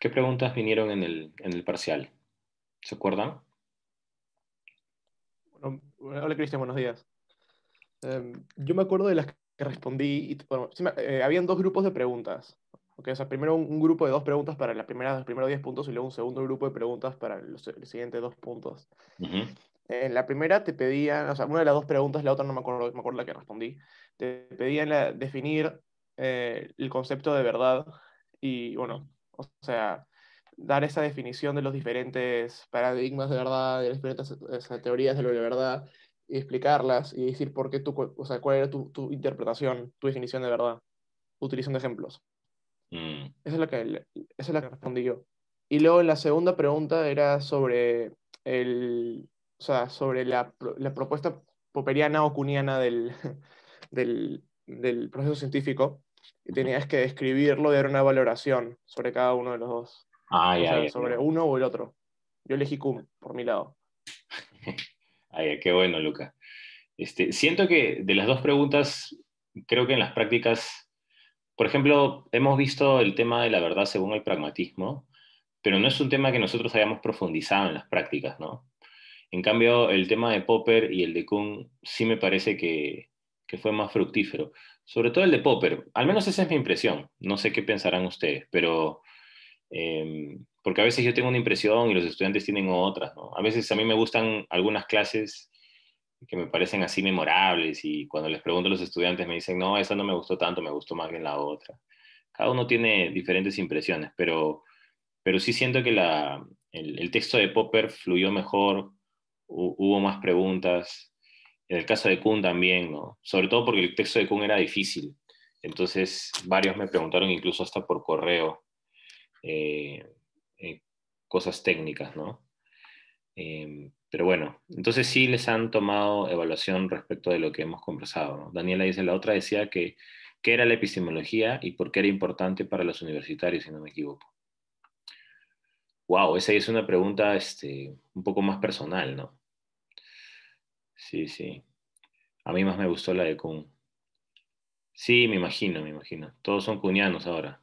¿Qué preguntas vinieron en el parcial? ¿Se acuerdan? Bueno, hola Cristian, buenos días. Yo me acuerdo de las que respondí. Bueno, sí habían dos grupos de preguntas. Ok, o sea, primero un grupo de dos preguntas para los primeros 10 puntos y luego un segundo grupo de preguntas para los siguientes 2 puntos. Ujú. En la primera te pedían, o sea, una de las dos preguntas, la otra no me acuerdo la que respondí, te pedían definir el concepto de verdad y, bueno, o sea, dar esa definición de los diferentes paradigmas de verdad, de las diferentes teorías de lo de verdad, y explicarlas y decir por qué o sea, cuál era tu interpretación, tu definición de verdad, utilizando ejemplos. Mm. Esa es la que respondí yo. Y luego la segunda pregunta era sobre o sea, sobre la propuesta popperiana o kuhniana del proceso científico. Y Ujú. tenías que describirlo y dar una valoración sobre cada uno de los dos. Ah, O ya, sea, ya, sobre ya. uno o el otro. Yo elegí Kuhn, por mi lado. Ah, ya, qué bueno, Luca. Siento que de las dos preguntas, creo que en las prácticas, por ejemplo, hemos visto el tema de la verdad según el pragmatismo, pero no es un tema que nosotros hayamos profundizado en las prácticas, ¿no? En cambio, el tema de Popper y el de Kuhn sí me parece que fue más fructífero. Sobre todo el de Popper, al menos esa es mi impresión. No sé qué pensarán ustedes, pero porque a veces yo tengo una impresión y los estudiantes tienen otras, ¿no? A veces a mí me gustan algunas clases que me parecen así memorables y cuando les pregunto a los estudiantes me dicen, no, esa no me gustó tanto, me gustó más bien la otra. Cada uno tiene diferentes impresiones, pero sí siento que el texto de Popper fluyó mejor, hubo más preguntas. En el caso de Kuhn también, ¿no? Sobre todo porque el texto de Kuhn era difícil. Entonces, varios me preguntaron incluso hasta por correo eh, eh, cosas técnicas, ¿no? Pero bueno, entonces sí les han tomado evaluación respecto de lo que hemos conversado, ¿no? Daniela dice, la otra decía que qué era la epistemología y por qué era importante para los universitarios, si no me equivoco. Wow, esa es una pregunta un poco más personal, ¿no? Sí, sí. A mí más me gustó la de Kuhn. Sí, me imagino, me imagino. Todos son cunianos ahora.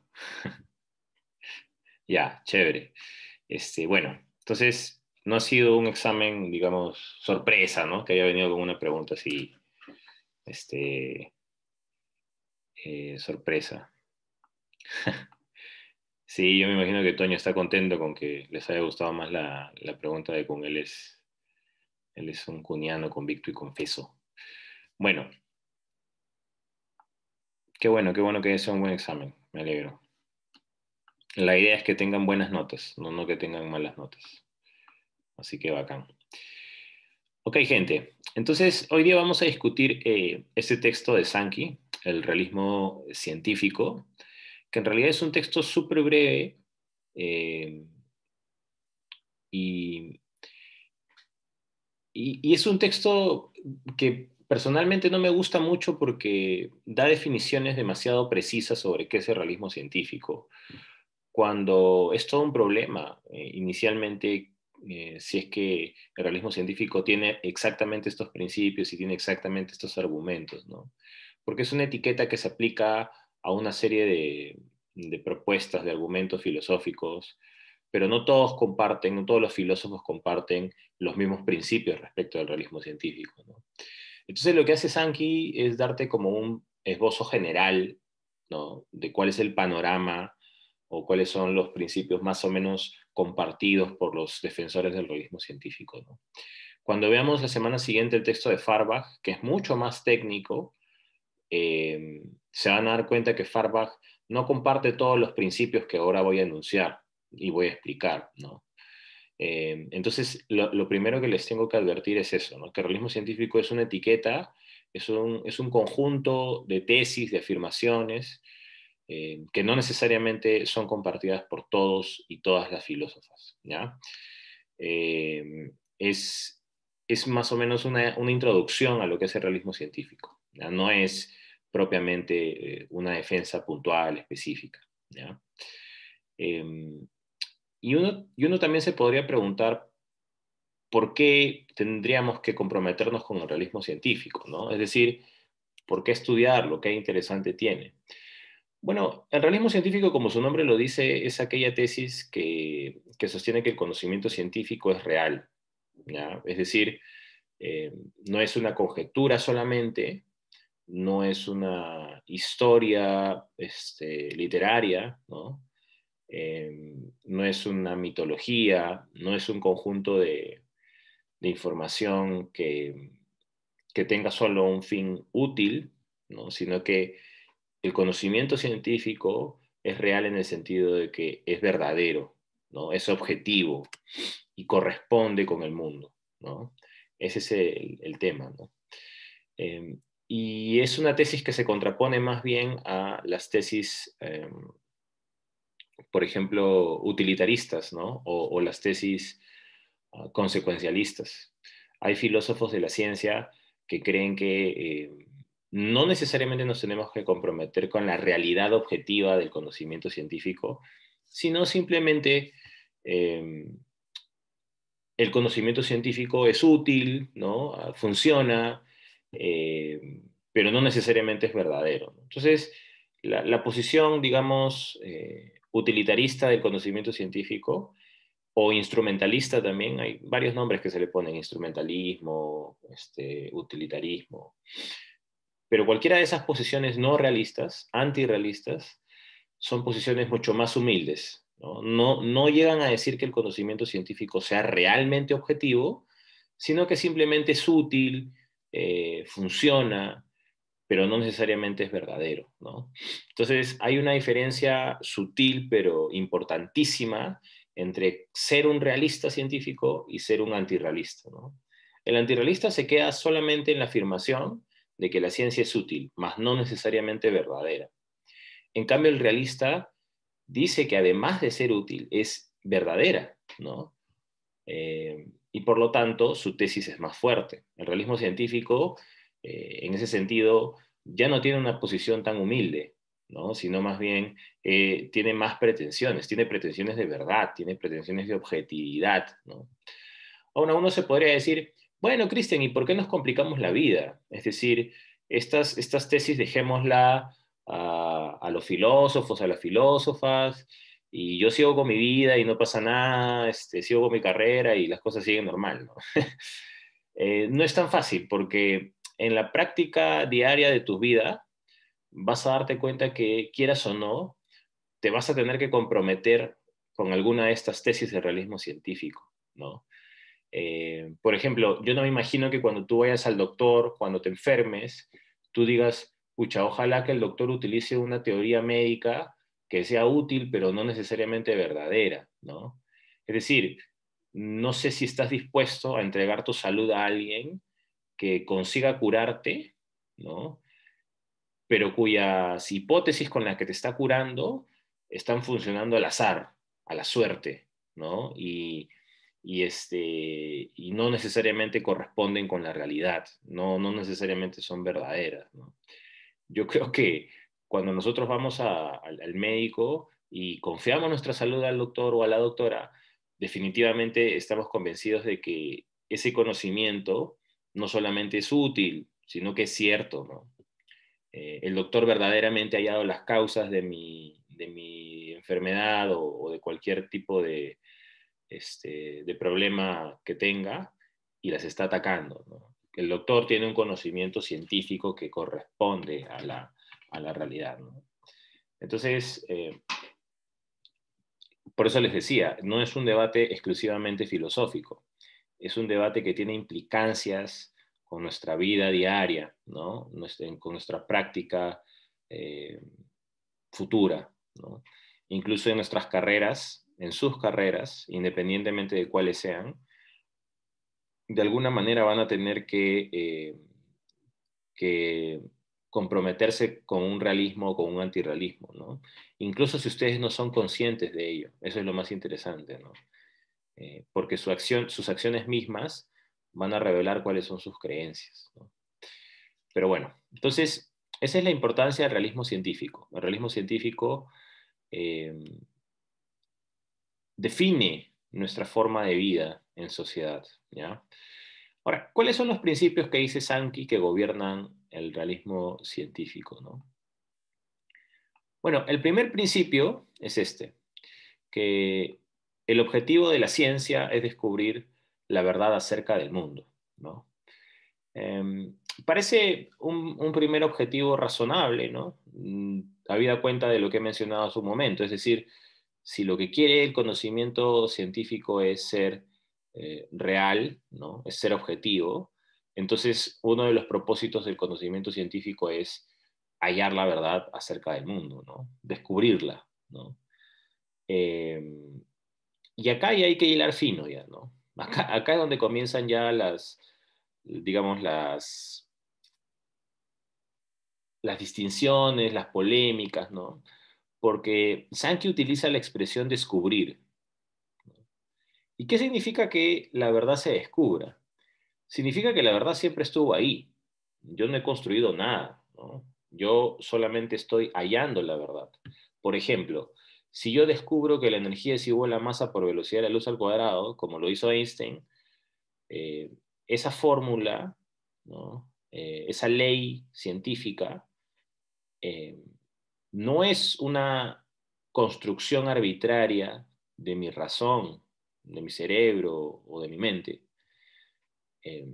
Ya, chévere. Bueno, entonces no ha sido un examen, digamos, sorpresa, ¿no? Que haya venido con una pregunta así, este, sorpresa. Sí, yo me imagino que Toño está contento con que les haya gustado más la pregunta de con él es un cuniano convicto y confeso. Bueno, qué bueno que sea un buen examen, me alegro. La idea es que tengan buenas notas, no que tengan malas notas. Así que bacán. Ok, gente. Entonces, hoy día vamos a discutir este texto de Sankey, el realismo científico, que en realidad es un texto súper breve eh, y, y es un texto que personalmente no me gusta mucho porque da definiciones demasiado precisas sobre qué es el realismo científico, cuando es todo un problema. Inicialmente, si es que el realismo científico tiene exactamente estos principios y tiene exactamente estos argumentos, ¿no? Porque es una etiqueta que se aplica a una serie de propuestas, de argumentos filosóficos, pero no todos comparten, no todos los filósofos comparten los mismos principios respecto al realismo científico, ¿no? Entonces lo que hace Sankey es darte como un esbozo general, ¿no? De cuál es el panorama o cuáles son los principios más o menos compartidos por los defensores del realismo científico, ¿no? Cuando veamos la semana siguiente el texto de Farbach, que es mucho más técnico, se van a dar cuenta que Farbach no comparte todos los principios que ahora voy a enunciar y voy a explicar, ¿no? Entonces, lo primero que les tengo que advertir es eso, ¿no? Que el realismo científico es una etiqueta, es un conjunto de tesis, de afirmaciones, que no necesariamente son compartidas por todos y todas las filósofas, ¿ya? Es, es más o menos una introducción a lo que es el realismo científico, ¿ya? No es propiamente una defensa puntual, específica, ¿ya? Eh, y uno también se podría preguntar por qué tendríamos que comprometernos con el realismo científico, ¿no? Es decir, ¿por qué estudiarlo? ¿Qué interesante tiene? Bueno, el realismo científico, como su nombre lo dice, es aquella tesis que sostiene que el conocimiento científico es real, ¿ya? Es decir, no es una conjetura solamente, no es una historia literaria, ¿no? No es una mitología, no es un conjunto de información que tenga solo un fin útil, ¿no? Sino que el conocimiento científico es real en el sentido de que es verdadero, ¿no? Es objetivo y corresponde con el mundo, ¿no? Ese es el tema, ¿no? Eh, y es una tesis que se contrapone más bien a las tesis, por ejemplo, utilitaristas, ¿no? O las tesis consecuencialistas. Hay filósofos de la ciencia que creen que no necesariamente nos tenemos que comprometer con la realidad objetiva del conocimiento científico, sino simplemente eh, el conocimiento científico es útil, ¿no? Funciona, pero no necesariamente es verdadero. Entonces, la posición, digamos, utilitarista del conocimiento científico o instrumentalista también, hay varios nombres que se le ponen, instrumentalismo, utilitarismo, pero cualquiera de esas posiciones no realistas, antirrealistas, son posiciones mucho más humildes. No llegan a decir que el conocimiento científico sea realmente objetivo, sino que simplemente es útil, funciona, pero no necesariamente es verdadero, ¿no? Entonces, hay una diferencia sutil, pero importantísima, entre ser un realista científico y ser un antirrealista, ¿no? El antirrealista se queda solamente en la afirmación de que la ciencia es útil, mas no necesariamente verdadera. En cambio, el realista dice que además de ser útil, es verdadera, ¿no? Y por lo tanto, su tesis es más fuerte. El realismo científico, en ese sentido, ya no tiene una posición tan humilde, ¿no? Sino más bien tiene más pretensiones, tiene pretensiones de verdad, tiene pretensiones de objetividad, ¿no? Ahora uno se podría decir, bueno, Cristian, ¿y por qué nos complicamos la vida? Es decir, estas tesis dejémosla a los filósofos, a las filósofas, y yo sigo con mi vida y no pasa nada, sigo con mi carrera y las cosas siguen normal, ¿no? No es tan fácil porque en la práctica diaria de tu vida vas a darte cuenta que, quieras o no, te vas a tener que comprometer con alguna de estas tesis de realismo científico, ¿no? Por ejemplo, yo no me imagino que cuando tú vayas al doctor, cuando te enfermes, tú digas, pucha, ojalá que el doctor utilice una teoría médica que sea útil, pero no necesariamente verdadera, ¿no? Es decir, no sé si estás dispuesto a entregar tu salud a alguien que consiga curarte, ¿no? Pero cuyas hipótesis con las que te está curando están funcionando al azar, a la suerte, ¿no? Y no necesariamente corresponden con la realidad, no necesariamente son verdaderas, ¿no? Yo creo que cuando nosotros vamos al médico y confiamos nuestra salud al doctor o a la doctora, definitivamente estamos convencidos de que ese conocimiento no solamente es útil, sino que es cierto, ¿no? El doctor verdaderamente ha hallado las causas de mi enfermedad o de cualquier tipo de problema que tenga y las está atacando, ¿no? El doctor tiene un conocimiento científico que corresponde a la realidad, ¿no? Entonces, por eso les decía, no es un debate exclusivamente filosófico, es un debate que tiene implicancias con nuestra vida diaria, ¿no? Con nuestra práctica eh, futura, ¿no? Incluso en nuestras carreras, en sus carreras, independientemente de cuáles sean, de alguna manera van a tener que comprometerse con un realismo o con un antirrealismo, ¿no? Incluso si ustedes no son conscientes de ello, eso es lo más interesante, ¿no? Porque sus acciones mismas van a revelar cuáles son sus creencias, ¿no? Pero bueno, entonces, esa es la importancia del realismo científico. El realismo científico eh, define nuestra forma de vida en sociedad, ¿ya? Ahora, ¿cuáles son los principios que dice Sankey que gobiernan el realismo científico, ¿no? Bueno, el primer principio es este, que el objetivo de la ciencia es descubrir la verdad acerca del mundo, ¿no? Eh, Parece un primer objetivo razonable, ¿no? Habida cuenta de lo que he mencionado hace un momento, es decir, si lo que quiere el conocimiento científico es ser real, ¿no? Es ser objetivo, entonces uno de los propósitos del conocimiento científico es hallar la verdad acerca del mundo, ¿no? Descubrirla, ¿no? Eh, y acá ya hay que hilar fino ya, ¿no? Acá es donde comienzan ya digamos, las distinciones, las polémicas, ¿no? Porque Sankey utiliza la expresión descubrir. ¿Y qué significa que la verdad se descubra? Significa que la verdad siempre estuvo ahí. Yo no he construido nada, ¿no? Yo solamente estoy hallando la verdad. Por ejemplo, si yo descubro que la energía es igual a masa por velocidad de la luz al cuadrado, como lo hizo Einstein, eh, esa fórmula, ¿no? Esa ley científica, eh, no es una construcción arbitraria de mi razón, de mi cerebro o de mi mente. Eh,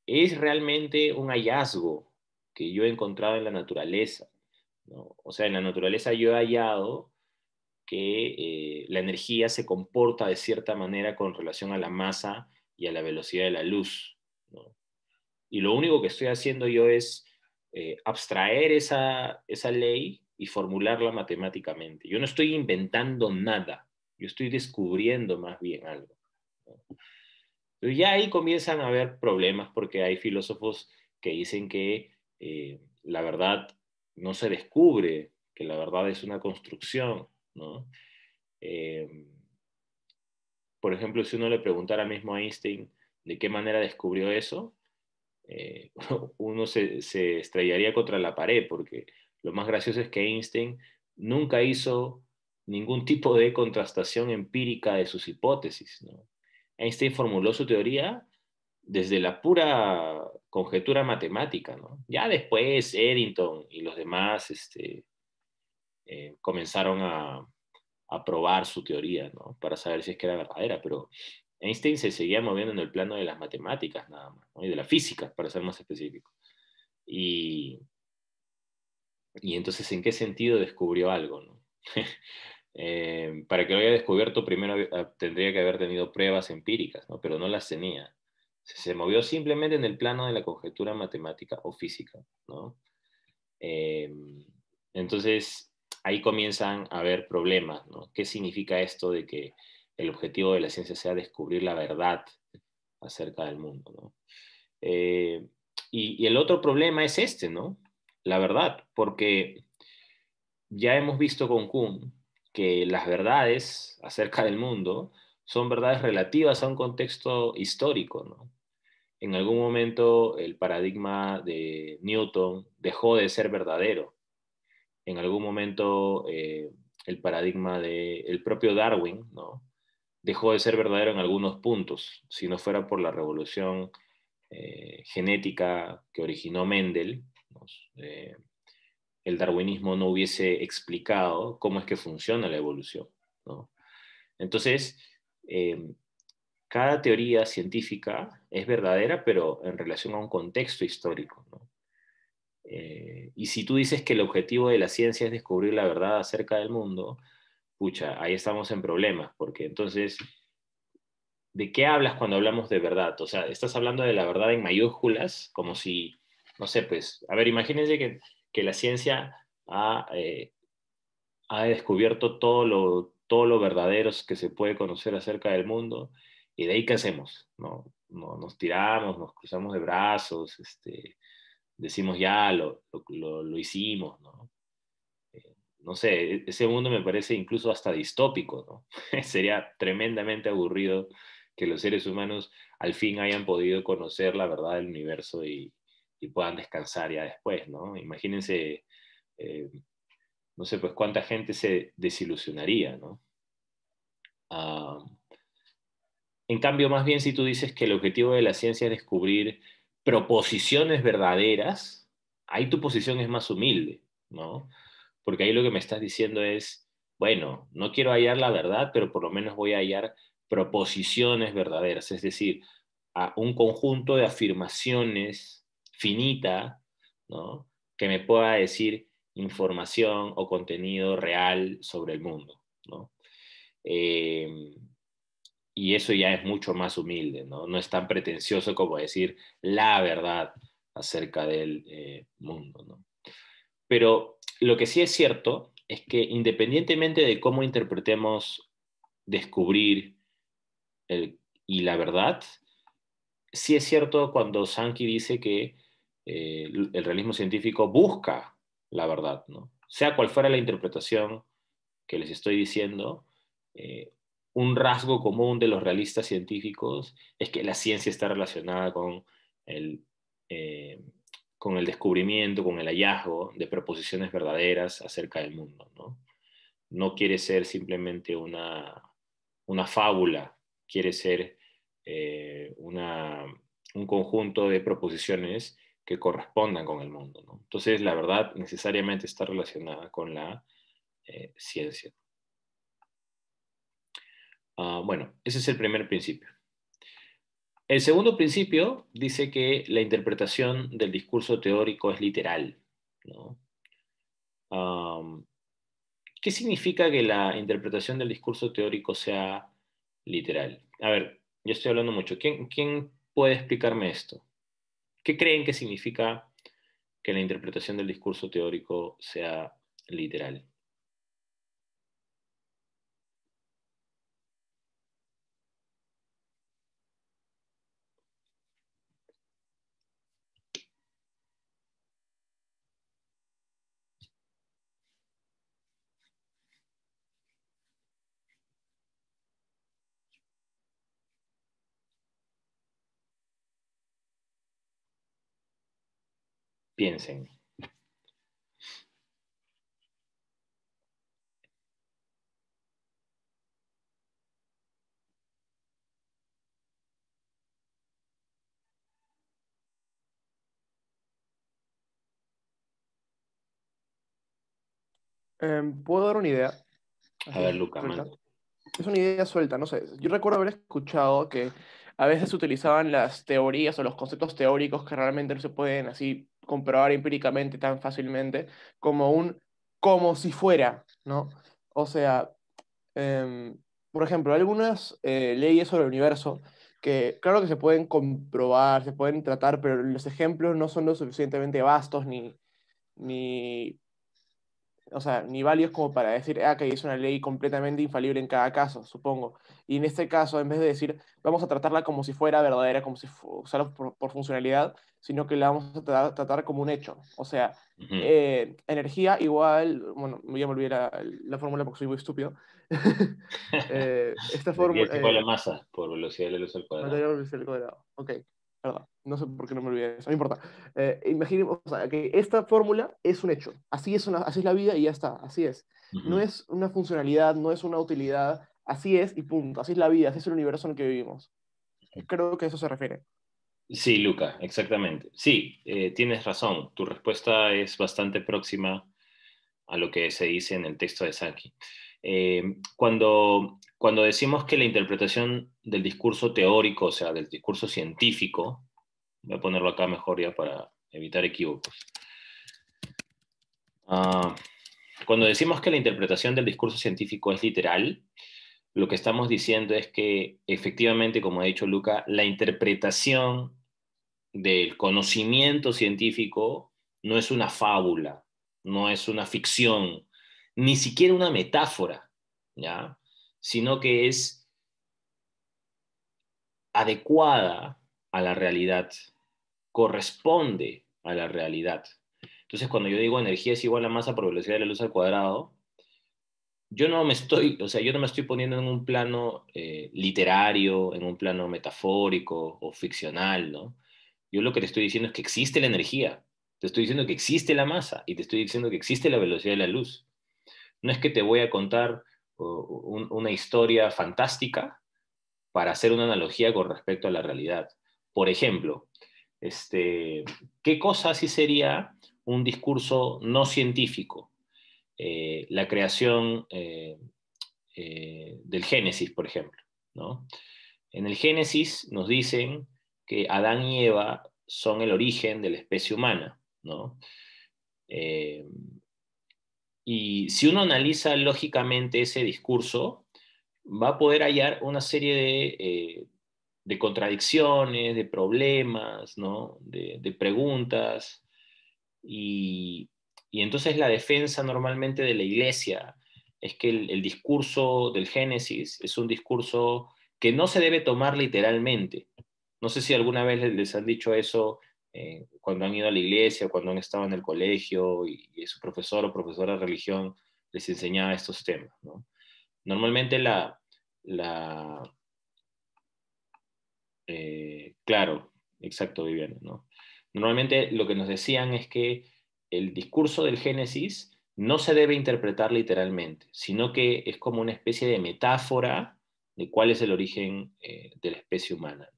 es realmente un hallazgo que yo he encontrado en la naturaleza, ¿no? O sea, en la naturaleza yo he hallado que la energía se comporta de cierta manera con relación a la masa y a la velocidad de la luz, ¿no? Y lo único que estoy haciendo yo es abstraer esa ley y formularla matemáticamente. Yo no estoy inventando nada, yo estoy descubriendo más bien algo, ¿no? Pero ya ahí comienzan a haber problemas porque hay filósofos que dicen que la verdad no se descubre, que la verdad es una construcción, ¿no? Eh, por ejemplo, si uno le preguntara mismo a Einstein de qué manera descubrió eso, eh, uno se estrellaría contra la pared, porque lo más gracioso es que Einstein nunca hizo ningún tipo de contrastación empírica de sus hipótesis, ¿no? Einstein formuló su teoría desde la pura conjetura matemática, ¿no? Ya después Eddington y los demás comenzaron a probar su teoría, ¿no? Para saber si es que era verdadera, pero Einstein se seguía moviendo en el plano de las matemáticas nada más, ¿no? Y de la física, para ser más específico. Y, y entonces, ¿en qué sentido descubrió algo, ¿no? Para que lo haya descubierto, primero tendría que haber tenido pruebas empíricas, ¿no? Pero no las tenía. Se movió simplemente en el plano de la conjetura matemática o física, ¿no? Eh, entonces, ahí comienzan a haber problemas, ¿no? ¿Qué significa esto de que el objetivo de la ciencia sea descubrir la verdad acerca del mundo, ¿no? Eh, y el otro problema es este, ¿no? La verdad, porque ya hemos visto con Kuhn que las verdades acerca del mundo son verdades relativas a un contexto histórico, ¿no? En algún momento el paradigma de Newton dejó de ser verdadero. En algún momento el paradigma del propio Darwin, ¿no? Dejó de ser verdadero en algunos puntos. Si no fuera por la revolución genética que originó Mendel, ¿no? El darwinismo no hubiese explicado cómo es que funciona la evolución, ¿no? Entonces, eh, cada teoría científica es verdadera, pero en relación a un contexto histórico, ¿no? Y si tú dices que el objetivo de la ciencia es descubrir la verdad acerca del mundo, pucha, ahí estamos en problemas, porque entonces, ¿de qué hablas cuando hablamos de verdad? O sea, estás hablando de la verdad en mayúsculas, como si, no sé, pues, a ver, imagínense que la ciencia ha descubierto todo lo verdadero que se puede conocer acerca del mundo, y de ahí qué hacemos, ¿no? No nos tiramos, nos cruzamos de brazos, decimos ya, lo hicimos, ¿no? No sé, ese mundo me parece incluso hasta distópico, ¿no? Sería tremendamente aburrido que los seres humanos al fin hayan podido conocer la verdad del universo y puedan descansar ya después, ¿no? Imagínense, eh, no sé, pues cuánta gente se desilusionaría, ¿no? Ah, en cambio, más bien si tú dices que el objetivo de la ciencia es descubrir proposiciones verdaderas, ahí tu posición es más humilde, ¿no? porque ahí lo que me estás diciendo es, bueno, no quiero hallar la verdad, pero por lo menos voy a hallar proposiciones verdaderas, es decir, a un conjunto de afirmaciones finita, ¿no? Que me pueda decir información o contenido real sobre el mundo, ¿no? Eh, y eso ya es mucho más humilde, ¿no? No es tan pretencioso como decir la verdad acerca del mundo, ¿no? Pero lo que sí es cierto es que independientemente de cómo interpretemos descubrir y la verdad, sí es cierto cuando Sankey dice que el realismo científico busca la verdad, ¿no? Sea cual fuera la interpretación que les estoy diciendo, eh, un rasgo común de los realistas científicos es que la ciencia está relacionada el, eh, con el descubrimiento, con el hallazgo de proposiciones verdaderas acerca del mundo, ¿no? No quiere ser simplemente una fábula, quiere ser un conjunto de proposiciones que correspondan con el mundo, ¿no? Entonces, la verdad necesariamente está relacionada con la ciencia. Bueno, ese es el primer principio. El segundo principio dice que la interpretación del discurso teórico es literal, ¿no? Um, ¿Qué significa que la interpretación del discurso teórico sea literal? A ver, yo estoy hablando mucho. ¿Quién puede explicarme esto? ¿Qué creen que significa que la interpretación del discurso teórico sea literal? Piensen. ¿Puedo dar una idea? A Así, ver, Luca, suelta. manda. Es una idea suelta, no sé. Yo recuerdo haber escuchado que a veces se utilizaban las teorías o los conceptos teóricos que realmente no se pueden así comprobar empíricamente tan fácilmente como como si fuera, ¿no? O sea, em, por ejemplo, algunas leyes sobre el universo que claro que se pueden comprobar, se pueden tratar, pero los ejemplos no son lo suficientemente vastos ni o sea, ni válidos como para decir, ah, que es una ley completamente infalible en cada caso, supongo. Y en este caso, en vez de decir, vamos a tratarla como si fuera verdadera, como si usarla por funcionalidad, sino que la vamos a tratar como un hecho. O sea, Ujú. energía igual, bueno, ya me olvidé la fórmula porque soy muy estúpido. Esta Energía fórmula, es igual a masa por velocidad de la luz al cuadrado. materia por el cuadrado. Ok, perdón. No sé por qué no me olvidé de eso. No importa. Imaginemos, o sea, que esta fórmula es un hecho. Así es la vida y ya está. Así es. No Ujú. es una funcionalidad, no es una utilidad. Así es y punto. Así es la vida, así es el universo en el que vivimos. Creo que a eso se refiere. Sí, Luca, exactamente. Sí, tienes razón. Tu respuesta es bastante próxima a lo que se dice en el texto de Sankey. Cuando decimos que la interpretación del discurso teórico, o sea, del discurso científico, voy a ponerlo acá mejor ya para evitar equívocos. Ah, Cuando decimos que la interpretación del discurso científico es literal, lo que estamos diciendo es que efectivamente, como ha dicho Luca, la interpretación del conocimiento científico no es una fábula, no es una ficción, ni siquiera una metáfora, ¿ya? Sino que es adecuada a la realidad, corresponde a la realidad. Entonces, cuando yo digo energía es igual a masa por velocidad de la luz al cuadrado, yo no me estoy poniendo en un plano literario, en un plano metafórico o ficcional, ¿no? Yo lo que te estoy diciendo es que existe la energía, te estoy diciendo que existe la masa y te estoy diciendo que existe la velocidad de la luz. No es que te voy a contar una historia fantástica para hacer una analogía con respecto a la realidad. Por ejemplo, ¿qué cosa sí sería un discurso no científico? la creación del Génesis, por ejemplo, ¿no? En el Génesis nos dicen que Adán y Eva son el origen de la especie humana, ¿no? Eh, y si uno analiza lógicamente ese discurso, va a poder hallar una serie de contradicciones, de problemas, ¿no? De preguntas, y, y entonces la defensa normalmente de la iglesia es que el discurso del Génesis es un discurso que no se debe tomar literalmente. No sé si alguna vez les han dicho eso cuando han ido a la iglesia, cuando han estado en el colegio y su profesor o profesora de religión les enseñaba estos temas, ¿no? Normalmente la claro, exacto, Viviana, ¿no? Normalmente lo que nos decían es que el discurso del Génesis no se debe interpretar literalmente, sino que es como una especie de metáfora de cuál es el origen de la especie humana,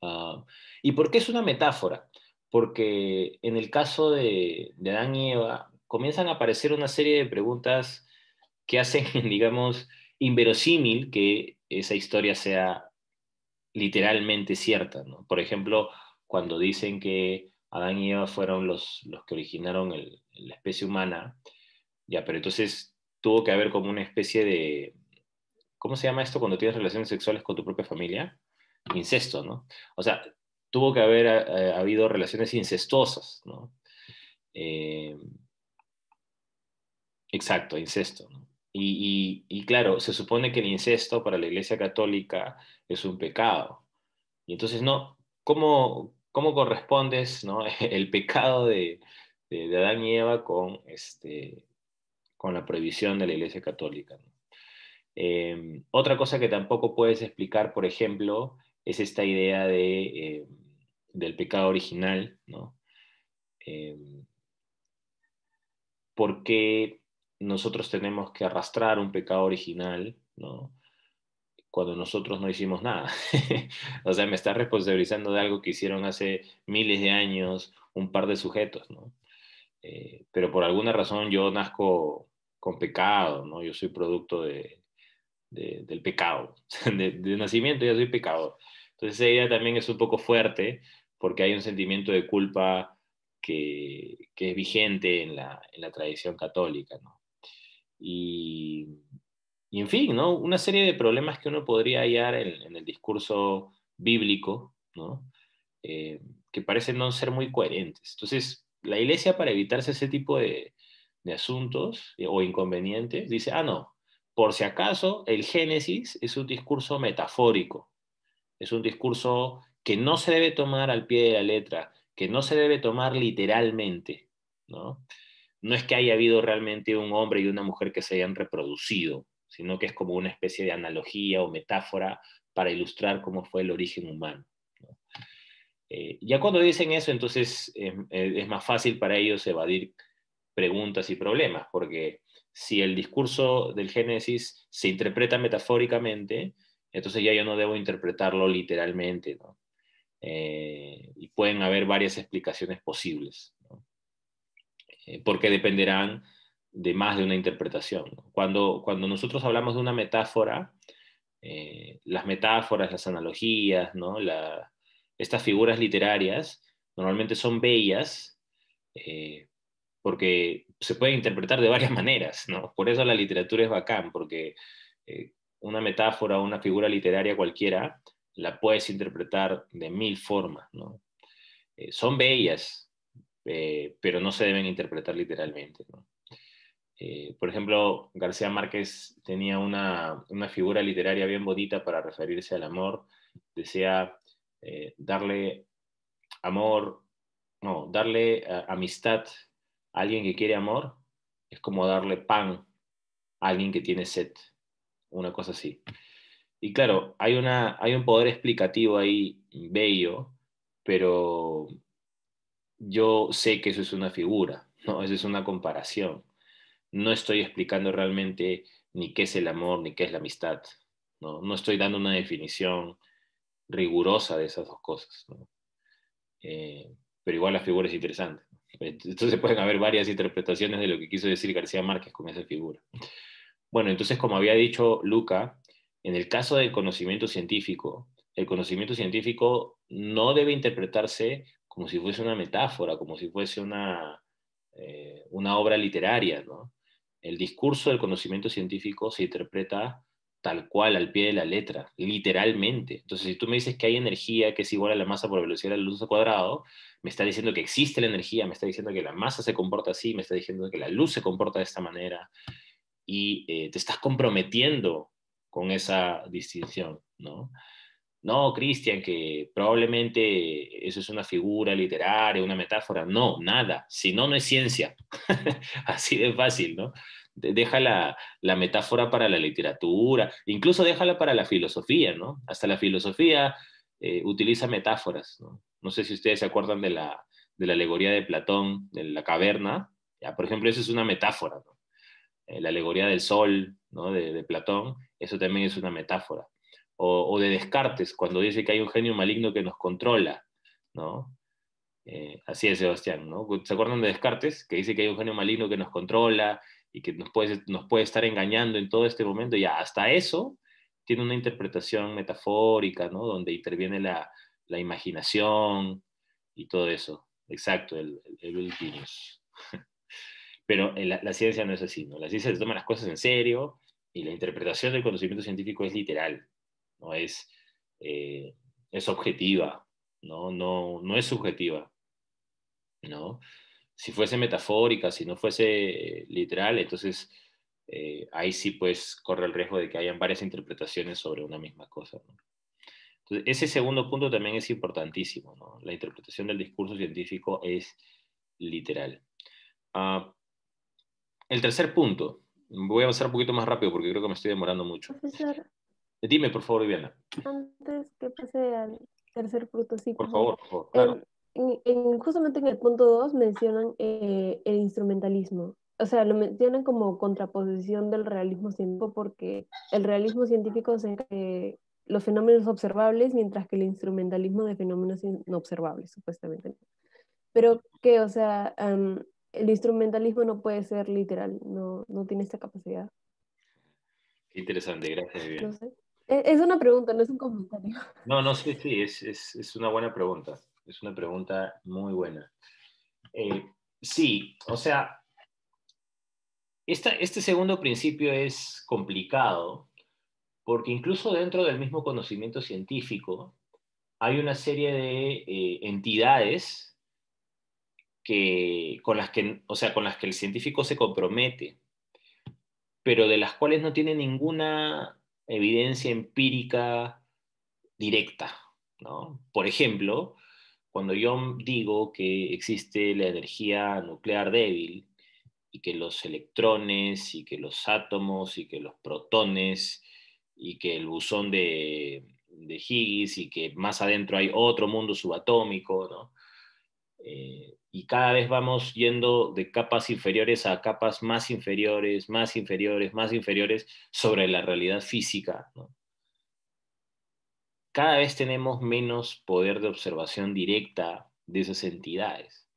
¿no? ¿Y por qué es una metáfora? Porque en el caso de Adán y Eva comienzan a aparecer una serie de preguntas que hacen, digamos, inverosímil que esa historia sea literalmente cierta, ¿no? Por ejemplo, cuando dicen que Adán y Eva fueron los que originaron la especie humana, ya, pero entonces tuvo que haber como una especie de, ¿cómo se llama esto cuando tienes relaciones sexuales con tu propia familia? Incesto, ¿no? O sea, tuvo que haber habido relaciones incestuosas, ¿no? Eh, exacto, incesto, ¿no? Y claro, se supone que el incesto para la Iglesia Católica es un pecado. Y entonces, no, ¿cómo correspondes, ¿no? el pecado de Adán y Eva con la prohibición de la Iglesia Católica, ¿no? Otra cosa que tampoco puedes explicar, por ejemplo, es esta idea del pecado original, ¿no? Eh, ¿Por qué nosotros tenemos que arrastrar un pecado original, ¿no? Cuando nosotros no hicimos nada? O sea, me está responsabilizando de algo que hicieron hace miles de años un par de sujetos, ¿no? Pero por alguna razón yo nazco con pecado, ¿no? Yo soy producto del pecado. De nacimiento ya soy pecador. Entonces ella también es un poco fuerte porque hay un sentimiento de culpa que es vigente en la tradición católica, ¿no? Y, y en fin, ¿no? Una serie de problemas que uno podría hallar en el discurso bíblico, ¿no? Eh, que parecen no ser muy coherentes. Entonces, la iglesia, para evitarse ese tipo de asuntos o inconvenientes, dice, ah, no, por si acaso, el Génesis es un discurso metafórico, es un discurso que no se debe tomar al pie de la letra, que no se debe tomar literalmente, ¿no? No es que haya habido realmente un hombre y una mujer que se hayan reproducido, sino que es como una especie de analogía o metáfora para ilustrar cómo fue el origen humano, ¿no? Ya cuando dicen eso, entonces es más fácil para ellos evadir preguntas y problemas, porque si el discurso del Génesis se interpreta metafóricamente, entonces ya yo no debo interpretarlo literalmente, ¿no? Y pueden haber varias explicaciones posibles, ¿no? Porque dependerán de más de una interpretación, ¿no? Cuando nosotros hablamos de una metáfora, las metáforas, las analogías, ¿no? Estas figuras literarias normalmente son bellas eh, porque se pueden interpretar de varias maneras, ¿no? Por eso la literatura es bacán, porque una metáfora o una figura literaria cualquiera la puedes interpretar de mil formas, ¿no? Son bellas, pero no se deben interpretar literalmente, ¿no? Por ejemplo, García Márquez tenía una figura literaria bien bonita para referirse al amor. Decía darle amor, no, darle amistad a alguien que quiere amor es como darle pan a alguien que tiene sed, una cosa así. Y claro, hay un poder explicativo ahí bello, pero yo sé que eso es una figura, ¿no? Eso es una comparación. No estoy explicando realmente ni qué es el amor ni qué es la amistad, ¿no? No estoy dando una definición rigurosa de esas dos cosas, ¿no? Pero igual la figura es interesante. Entonces pueden haber varias interpretaciones de lo que quiso decir García Márquez con esa figura. Bueno, entonces, como había dicho Luca, en el caso del conocimiento científico, el conocimiento científico no debe interpretarse como si fuese una metáfora, como si fuese una obra literaria, ¿no? El discurso del conocimiento científico se interpreta tal cual, al pie de la letra, literalmente. Entonces, si tú me dices que hay energía que es igual a la masa por velocidad de la luz al cuadrado, me está diciendo que existe la energía, me está diciendo que la masa se comporta así, me está diciendo que la luz se comporta de esta manera, y te estás comprometiendo con esa distinción, ¿no? No, Cristian, que probablemente eso es una figura literaria, una metáfora. No, nada. Si no, no es ciencia. Así de fácil, ¿no? Deja la metáfora para la literatura, incluso déjala para la filosofía, ¿no? Hasta la filosofía utiliza metáforas, ¿no? No sé si ustedes se acuerdan de la alegoría de Platón, de la caverna. Ya, por ejemplo, eso es una metáfora, ¿no? La alegoría del sol, ¿no? de Platón, eso también es una metáfora. O de Descartes, cuando dice que hay un genio maligno que nos controla, ¿no? Así es, Sebastián, ¿no? ¿Se acuerdan de Descartes? Que dice que hay un genio maligno que nos controla y que nos puede estar engañando en todo este momento. Ya, hasta eso tiene una interpretación metafórica, ¿no? Donde interviene la imaginación y todo eso. Exacto, el genius. Pero la ciencia no es así, ¿no? La ciencia se toma las cosas en serio y la interpretación del conocimiento científico es literal, no eh, es objetiva, no es subjetiva, ¿no? Si fuese metafórica, si no fuese literal, entonces ahí sí pues corre el riesgo de que hayan varias interpretaciones sobre una misma cosa, ¿no? Entonces, ese segundo punto también es importantísimo, ¿no? La interpretación del discurso científico es literal. Uh, el tercer punto, voy a avanzar un poquito más rápido porque creo que me estoy demorando mucho. Profesor, Dime, por favor, Viviana. antes que pase al tercer punto, sí, Por como favor, claro. justamente en el punto 2 mencionan el instrumentalismo. O sea, lo mencionan como contraposición del realismo científico porque el realismo científico se encarga de los fenómenos observables, mientras que el instrumentalismo de fenómenos inobservables, supuestamente. Pero que, o sea, el instrumentalismo no puede ser literal, no tiene esta capacidad. Qué interesante, gracias, No Viviana. sé. Es una pregunta, no es un comentario. No, no, sí, sí, es una buena pregunta. Es una pregunta muy buena. Sí, o sea, este segundo principio es complicado porque incluso dentro del mismo conocimiento científico hay una serie de entidades con las que el científico se compromete, pero de las cuales no tiene ninguna evidencia empírica directa, ¿no? Por ejemplo, cuando yo digo que existe la energía nuclear débil y que los electrones y que los átomos y que los protones y que el bosón de Higgs y que más adentro hay otro mundo subatómico, ¿no? Y cada vez vamos yendo de capas inferiores a capas más inferiores, más inferiores, más inferiores sobre la realidad física, ¿no? Cada vez tenemos menos poder de observación directa de esas entidades.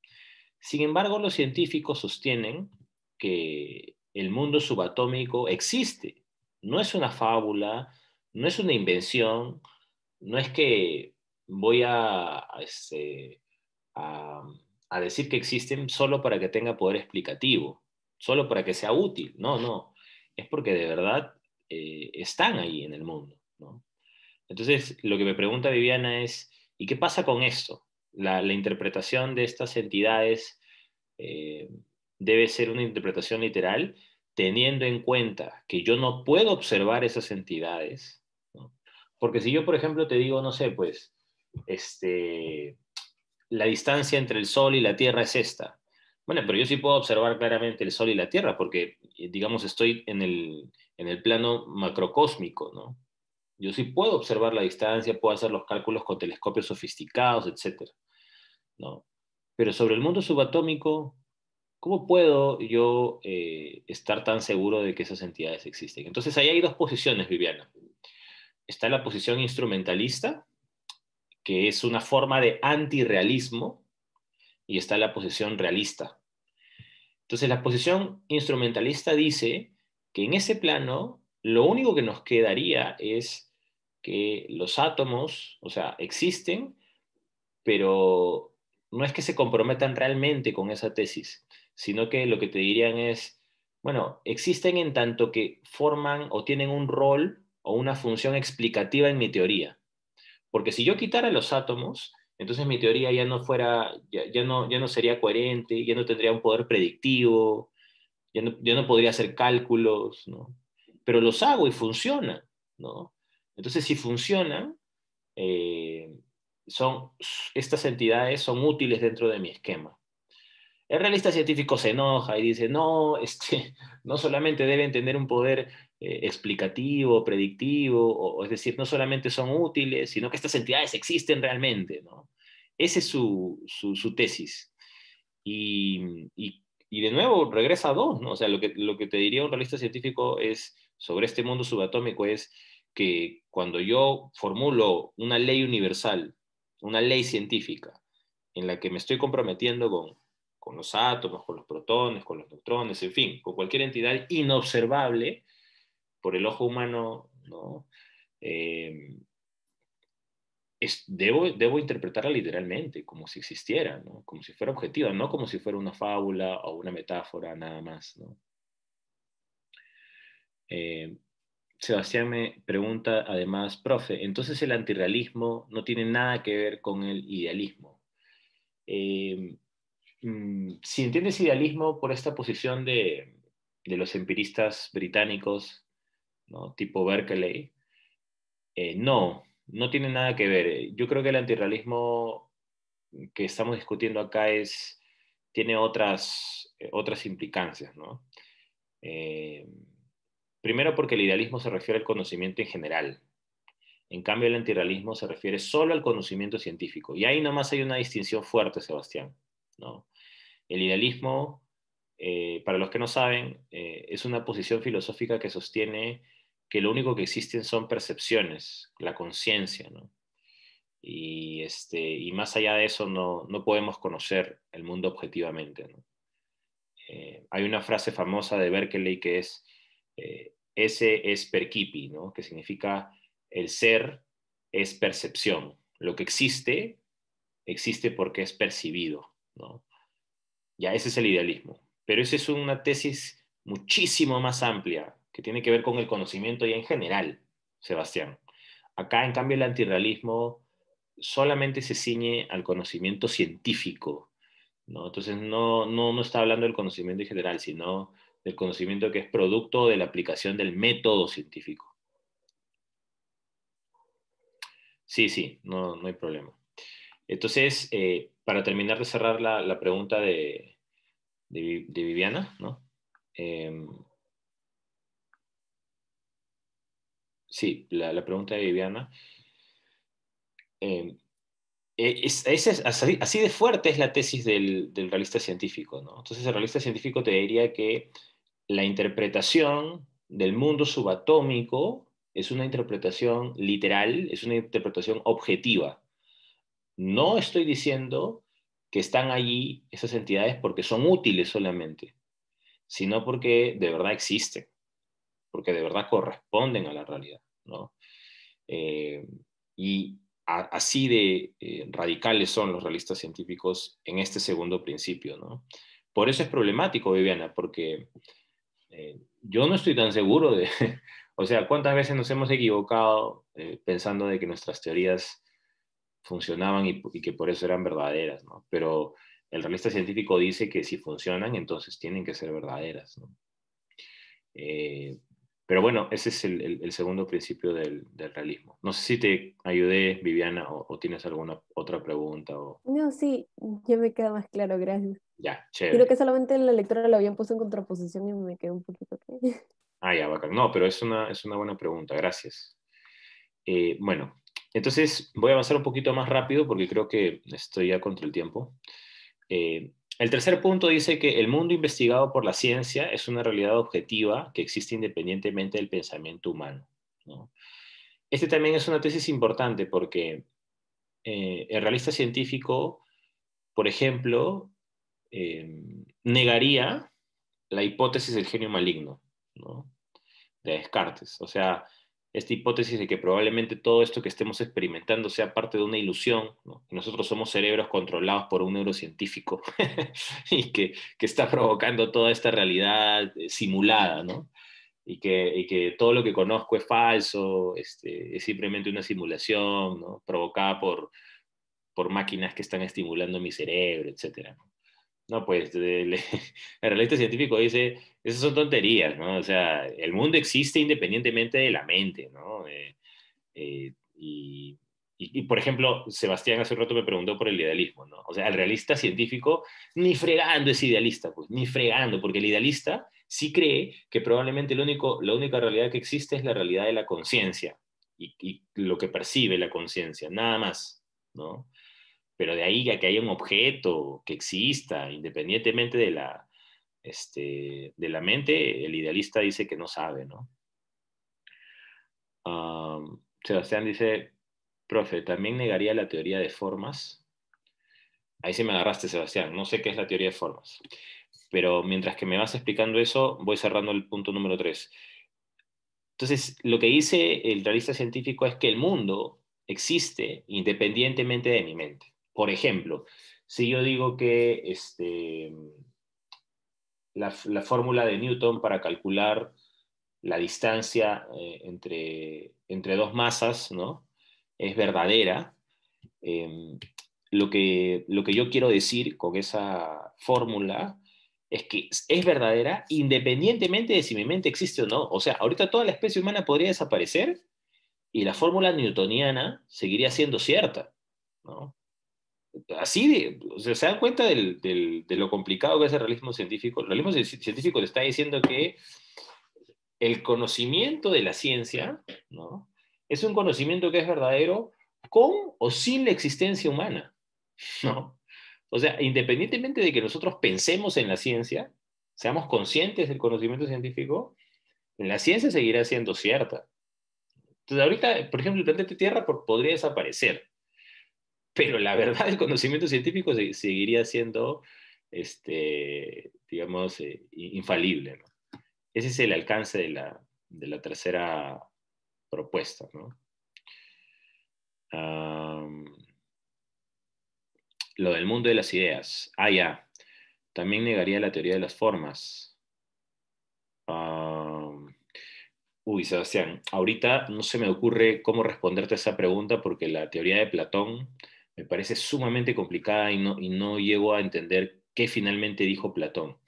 Sin embargo, los científicos sostienen que el mundo subatómico existe. No es una fábula, no es una invención, no es que voy a, a decir que existen solo para que tenga poder explicativo, solo para que sea útil. No, no. Es porque de verdad están ahí en el mundo, ¿no? Entonces, lo que me pregunta Viviana es, ¿y qué pasa con esto? La interpretación de estas entidades eh, debe ser una interpretación literal, teniendo en cuenta que yo no puedo observar esas entidades, ¿no? Porque si yo, por ejemplo, te digo, no sé, pues, la distancia entre el Sol y la Tierra es esta. Bueno, pero yo sí puedo observar claramente el Sol y la Tierra porque, digamos, estoy en el plano macrocósmico, ¿no? Yo sí puedo observar la distancia, puedo hacer los cálculos con telescopios sofisticados, etcétera, ¿no? Pero sobre el mundo subatómico, ¿cómo puedo yo estar tan seguro de que esas entidades existen? Entonces, ahí hay dos posiciones, Viviana. Está la posición instrumentalista, que es una forma de antirrealismo, y está la posición realista. Entonces, la posición instrumentalista dice que en ese plano lo único que nos quedaría es que los átomos, o sea, existen, pero no es que se comprometan realmente con esa tesis, sino que lo que te dirían es, bueno, existen en tanto que forman o tienen un rol o una función explicativa en mi teoría. Porque si yo quitara los átomos, entonces mi teoría ya no fuera, ya no sería coherente, ya no tendría un poder predictivo, ya no podría hacer cálculos, ¿no? Pero los hago y funcionan, ¿no? Entonces, si funcionan, eh, son, estas entidades son útiles dentro de mi esquema. El realista científico se enoja y dice, no, no solamente deben tener un poder explicativo, predictivo, es decir, no solamente son útiles, sino que estas entidades existen realmente, ¿no? Esa es su tesis. Y de nuevo regresa a dos, ¿no? O sea, lo que te diría un realista científico es, sobre este mundo subatómico es que cuando yo formulo una ley universal, una ley científica, en la que me estoy comprometiendo con los átomos, con los protones, con los neutrones, en fin, con cualquier entidad inobservable por el ojo humano, ¿no? Eh, debo interpretarla literalmente, como si existiera, ¿no? Como si fuera objetiva, no como si fuera una fábula o una metáfora, nada más, ¿no? Eh, Sebastián me pregunta además, profe, entonces el antirrealismo no tiene nada que ver con el idealismo. Eh, si entiendes idealismo por esta posición de los empiristas británicos, ¿no? Tipo Berkeley, no tiene nada que ver. Yo creo que el antirrealismo que estamos discutiendo acá tiene otras implicancias, ¿no? Eh, Primero porque el idealismo se refiere al conocimiento en general. En cambio, el antirrealismo se refiere solo al conocimiento científico. Y ahí nomás hay una distinción fuerte, Sebastián, ¿no? El idealismo, para los que no saben, es una posición filosófica que sostiene que lo único que existen son percepciones, la conciencia, ¿no? Y más allá de eso no podemos conocer el mundo objetivamente, ¿no? Hay una frase famosa de Berkeley que es, ese es percipi, ¿no? Que significa el ser es percepción. Lo que existe, existe porque es percibido, ¿no? Ya, ese es el idealismo. Pero esa es una tesis muchísimo más amplia, que tiene que ver con el conocimiento ya en general, Sebastián. Acá, en cambio, el antirrealismo solamente se ciñe al conocimiento científico, ¿no? Entonces, no está hablando del conocimiento en general, sino del conocimiento que es producto de la aplicación del método científico. Sí, no hay problema. Entonces, para terminar de cerrar la pregunta de Viviana, ¿no? Sí, la pregunta de Viviana. Así de fuerte es la tesis del realista científico, ¿no? Entonces el realista científico te diría que la interpretación del mundo subatómico es una interpretación literal, es una interpretación objetiva. No estoy diciendo que están allí esas entidades porque son útiles solamente, sino porque de verdad existen, porque de verdad corresponden a la realidad, ¿no? Eh, y así de radicales son los realistas científicos en este segundo principio, ¿no? Por eso es problemático, Viviana, porque yo no estoy tan seguro de, o sea, cuántas veces nos hemos equivocado pensando de que nuestras teorías funcionaban y que por eso eran verdaderas, ¿no? Pero el realista científico dice que si funcionan, entonces tienen que ser verdaderas, ¿no? Eh, pero bueno, ese es el segundo principio del realismo. No sé si te ayudé, Viviana, o tienes alguna otra pregunta. No, sí, ya me queda más claro, gracias. Ya, Creo chévere. que solamente en la lectura lo habían puesto en contraposición y me quedé un poquito que... Ah, ya, bacán. No, pero es una buena pregunta, gracias. Bueno, entonces voy a avanzar un poquito más rápido porque creo que estoy ya contra el tiempo. El tercer punto dice que el mundo investigado por la ciencia es una realidad objetiva que existe independientemente del pensamiento humano, ¿no? Este también es una tesis importante porque el realista científico por ejemplo, negaría la hipótesis del genio maligno, ¿no? De Descartes. O sea, esta hipótesis de que probablemente todo esto que estemos experimentando sea parte de una ilusión, ¿no? Y nosotros somos cerebros controlados por un neurocientífico y que está provocando toda esta realidad simulada, ¿no? Y que todo lo que conozco es falso, es simplemente una simulación, ¿no? Provocada por máquinas que están estimulando mi cerebro, etcétera. No, pues el realista científico dice, esas son tonterías, ¿no? O sea, el mundo existe independientemente de la mente, ¿no? Por ejemplo, Sebastián hace un rato me preguntó por el idealismo, ¿no? O sea, el realista científico ni fregando es idealista, pues, ni fregando, porque el idealista sí cree que probablemente la única realidad que existe es la realidad de la conciencia y lo que percibe la conciencia, nada más, ¿no? Pero de ahí a que haya un objeto que exista, independientemente de la mente, el idealista dice que no sabe, ¿no? Sebastián dice, profe, ¿también negaría la teoría de formas? Ahí sí me agarraste, Sebastián. No sé qué es la teoría de formas. Pero mientras que me vas explicando eso, voy cerrando el punto número 3. Entonces, lo que dice el realista científico es que el mundo existe independientemente de mi mente. Por ejemplo, si yo digo que la fórmula de Newton para calcular la distancia entre dos masas, ¿no? Es verdadera. Eh, lo que yo quiero decir con esa fórmula es que es verdadera independientemente de si mi mente existe o no. O sea, ahorita toda la especie humana podría desaparecer y la fórmula newtoniana seguiría siendo cierta, ¿no? Así o sea, se dan cuenta de lo complicado que es el realismo científico. El realismo científico le está diciendo que el conocimiento de la ciencia, ¿no? Es un conocimiento que es verdadero con o sin la existencia humana, ¿no? O sea, independientemente de que nosotros pensemos en la ciencia, seamos conscientes del conocimiento científico, la ciencia seguirá siendo cierta. Entonces, ahorita, por ejemplo, el planeta Tierra podría desaparecer, pero la verdad del conocimiento científico seguiría siendo, digamos, infalible, ¿no? Ese es el alcance de la tercera propuesta, ¿no? Lo del mundo de las ideas. Ya. También negaría la teoría de las formas. Sebastián, ahorita no se me ocurre cómo responderte a esa pregunta porque la teoría de Platón me parece sumamente complicada y no llego a entender qué finalmente dijo Platón.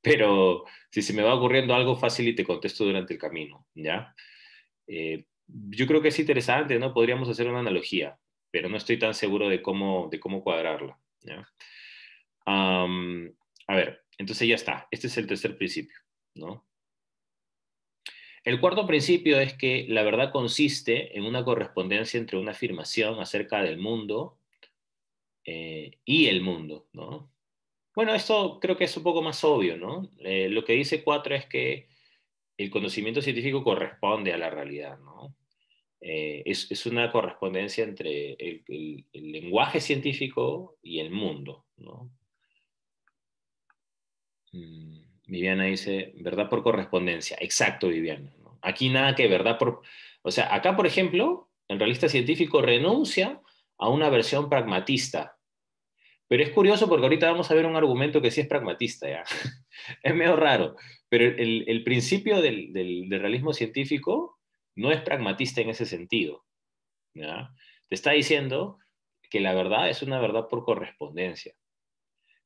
Pero si se me va ocurriendo algo fácil y te contesto durante el camino, ¿ya? Yo creo que es interesante, ¿no? Podríamos hacer una analogía, pero no estoy tan seguro de cómo cuadrarla, ¿ya? A ver, entonces ya está. Este es el tercer principio, ¿no? El cuarto principio es que la verdad consiste en una correspondencia entre una afirmación acerca del mundo y el mundo, ¿no? Bueno, esto creo que es un poco más obvio, ¿no? Lo que dice 4 es que el conocimiento científico corresponde a la realidad, ¿no? Es una correspondencia entre el lenguaje científico y el mundo, ¿no? Viviana dice, verdad por correspondencia. Exacto, Viviana, ¿no? Aquí nada que verdad por... O sea, acá, por ejemplo, el realista científico renuncia a una versión pragmatista. Pero es curioso porque ahorita vamos a ver un argumento que sí es pragmatista, ¿ya? Es medio raro, pero el principio del realismo científico no es pragmatista en ese sentido, ¿ya? Te está diciendo que la verdad es una verdad por correspondencia.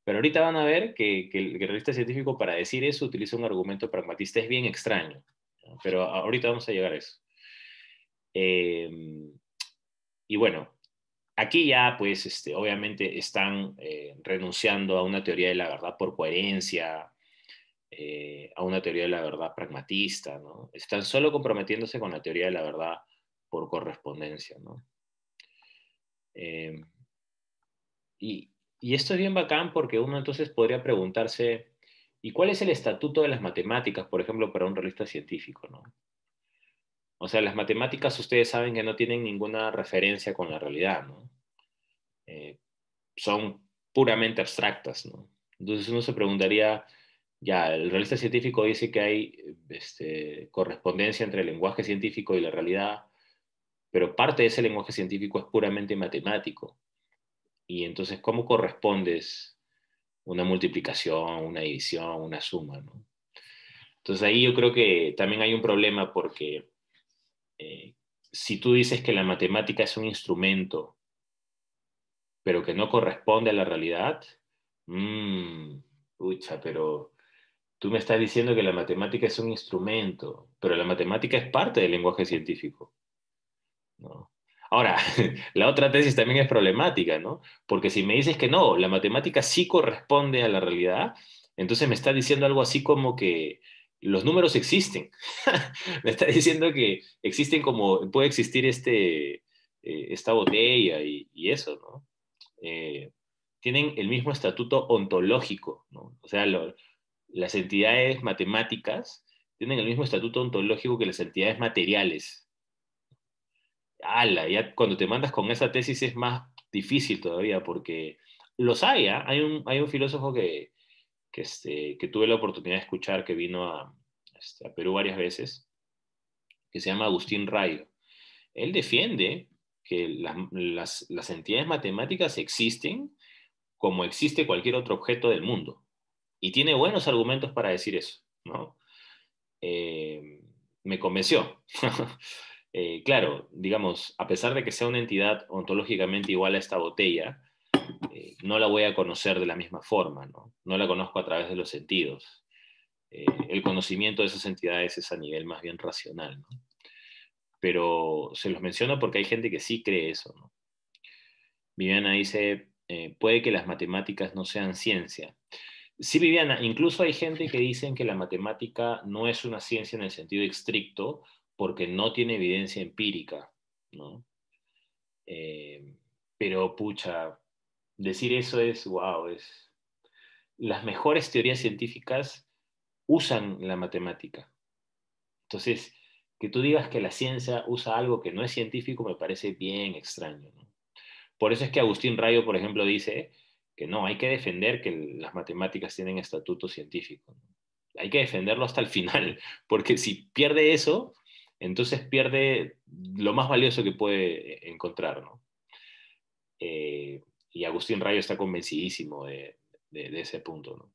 Pero ahorita van a ver que el realista científico para decir eso utiliza un argumento pragmatista. Es bien extraño, ¿no? Pero ahorita vamos a llegar a eso. Y bueno, aquí ya pues obviamente están renunciando a una teoría de la verdad por coherencia, a una teoría de la verdad pragmatista, ¿no? Están solo comprometiéndose con la teoría de la verdad por correspondencia, ¿no? Eh, y esto es bien bacán porque uno entonces podría preguntarse, ¿y cuál es el estatuto de las matemáticas, por ejemplo, para un realista científico, ¿no? O sea, las matemáticas ustedes saben que no tienen ninguna referencia con la realidad, ¿no? Eh, son puramente abstractas, ¿no? Entonces uno se preguntaría, ya, el realista científico dice que hay correspondencia entre el lenguaje científico y la realidad, pero parte de ese lenguaje científico es puramente matemático. Y entonces, ¿cómo correspondes una multiplicación, una división, una suma, ¿no? Entonces ahí yo creo que también hay un problema porque si tú dices que la matemática es un instrumento, pero que no corresponde a la realidad, pucha, pero tú me estás diciendo que la matemática es un instrumento, pero la matemática es parte del lenguaje científico, ¿no? Ahora, la otra tesis también es problemática, ¿no? Porque si me dices que no, la matemática sí corresponde a la realidad, entonces me estás diciendo algo así como que los números existen. Me está diciendo que existen como, puede existir esta botella y eso, ¿no? Tienen el mismo estatuto ontológico, ¿no? O sea, las entidades matemáticas tienen el mismo estatuto ontológico que las entidades materiales. Ala, ya cuando te mandas con esa tesis es más difícil todavía porque los hay, ¿ah? Hay un filósofo que tuve la oportunidad de escuchar que vino a Perú varias veces, que se llama Agustín Rayo. Él defiende que las entidades matemáticas existen como existe cualquier otro objeto del mundo. Y tiene buenos argumentos para decir eso, ¿no? Me convenció. Claro, digamos, a pesar de que sea una entidad ontológicamente igual a esta botella, no la voy a conocer de la misma forma, ¿no? No la conozco a través de los sentidos. El conocimiento de esas entidades es a nivel más bien racional, ¿no? Pero se los menciono porque hay gente que sí cree eso, ¿no? Viviana dice, puede que las matemáticas no sean ciencia. Sí, Viviana, incluso hay gente que dicen que la matemática no es una ciencia en el sentido estricto porque no tiene evidencia empírica, ¿no? Eh, pero, pucha, decir eso es, wow, las mejores teorías científicas usan la matemática. Entonces, que tú digas que la ciencia usa algo que no es científico me parece bien extraño, ¿no? Por eso es que Agustín Rayo, por ejemplo, dice que no, hay que defender que las matemáticas tienen estatuto científico, ¿no? Hay que defenderlo hasta el final, porque si pierde eso, entonces pierde lo más valioso que puede encontrar, ¿no? Y Agustín Rayo está convencidísimo de ese punto,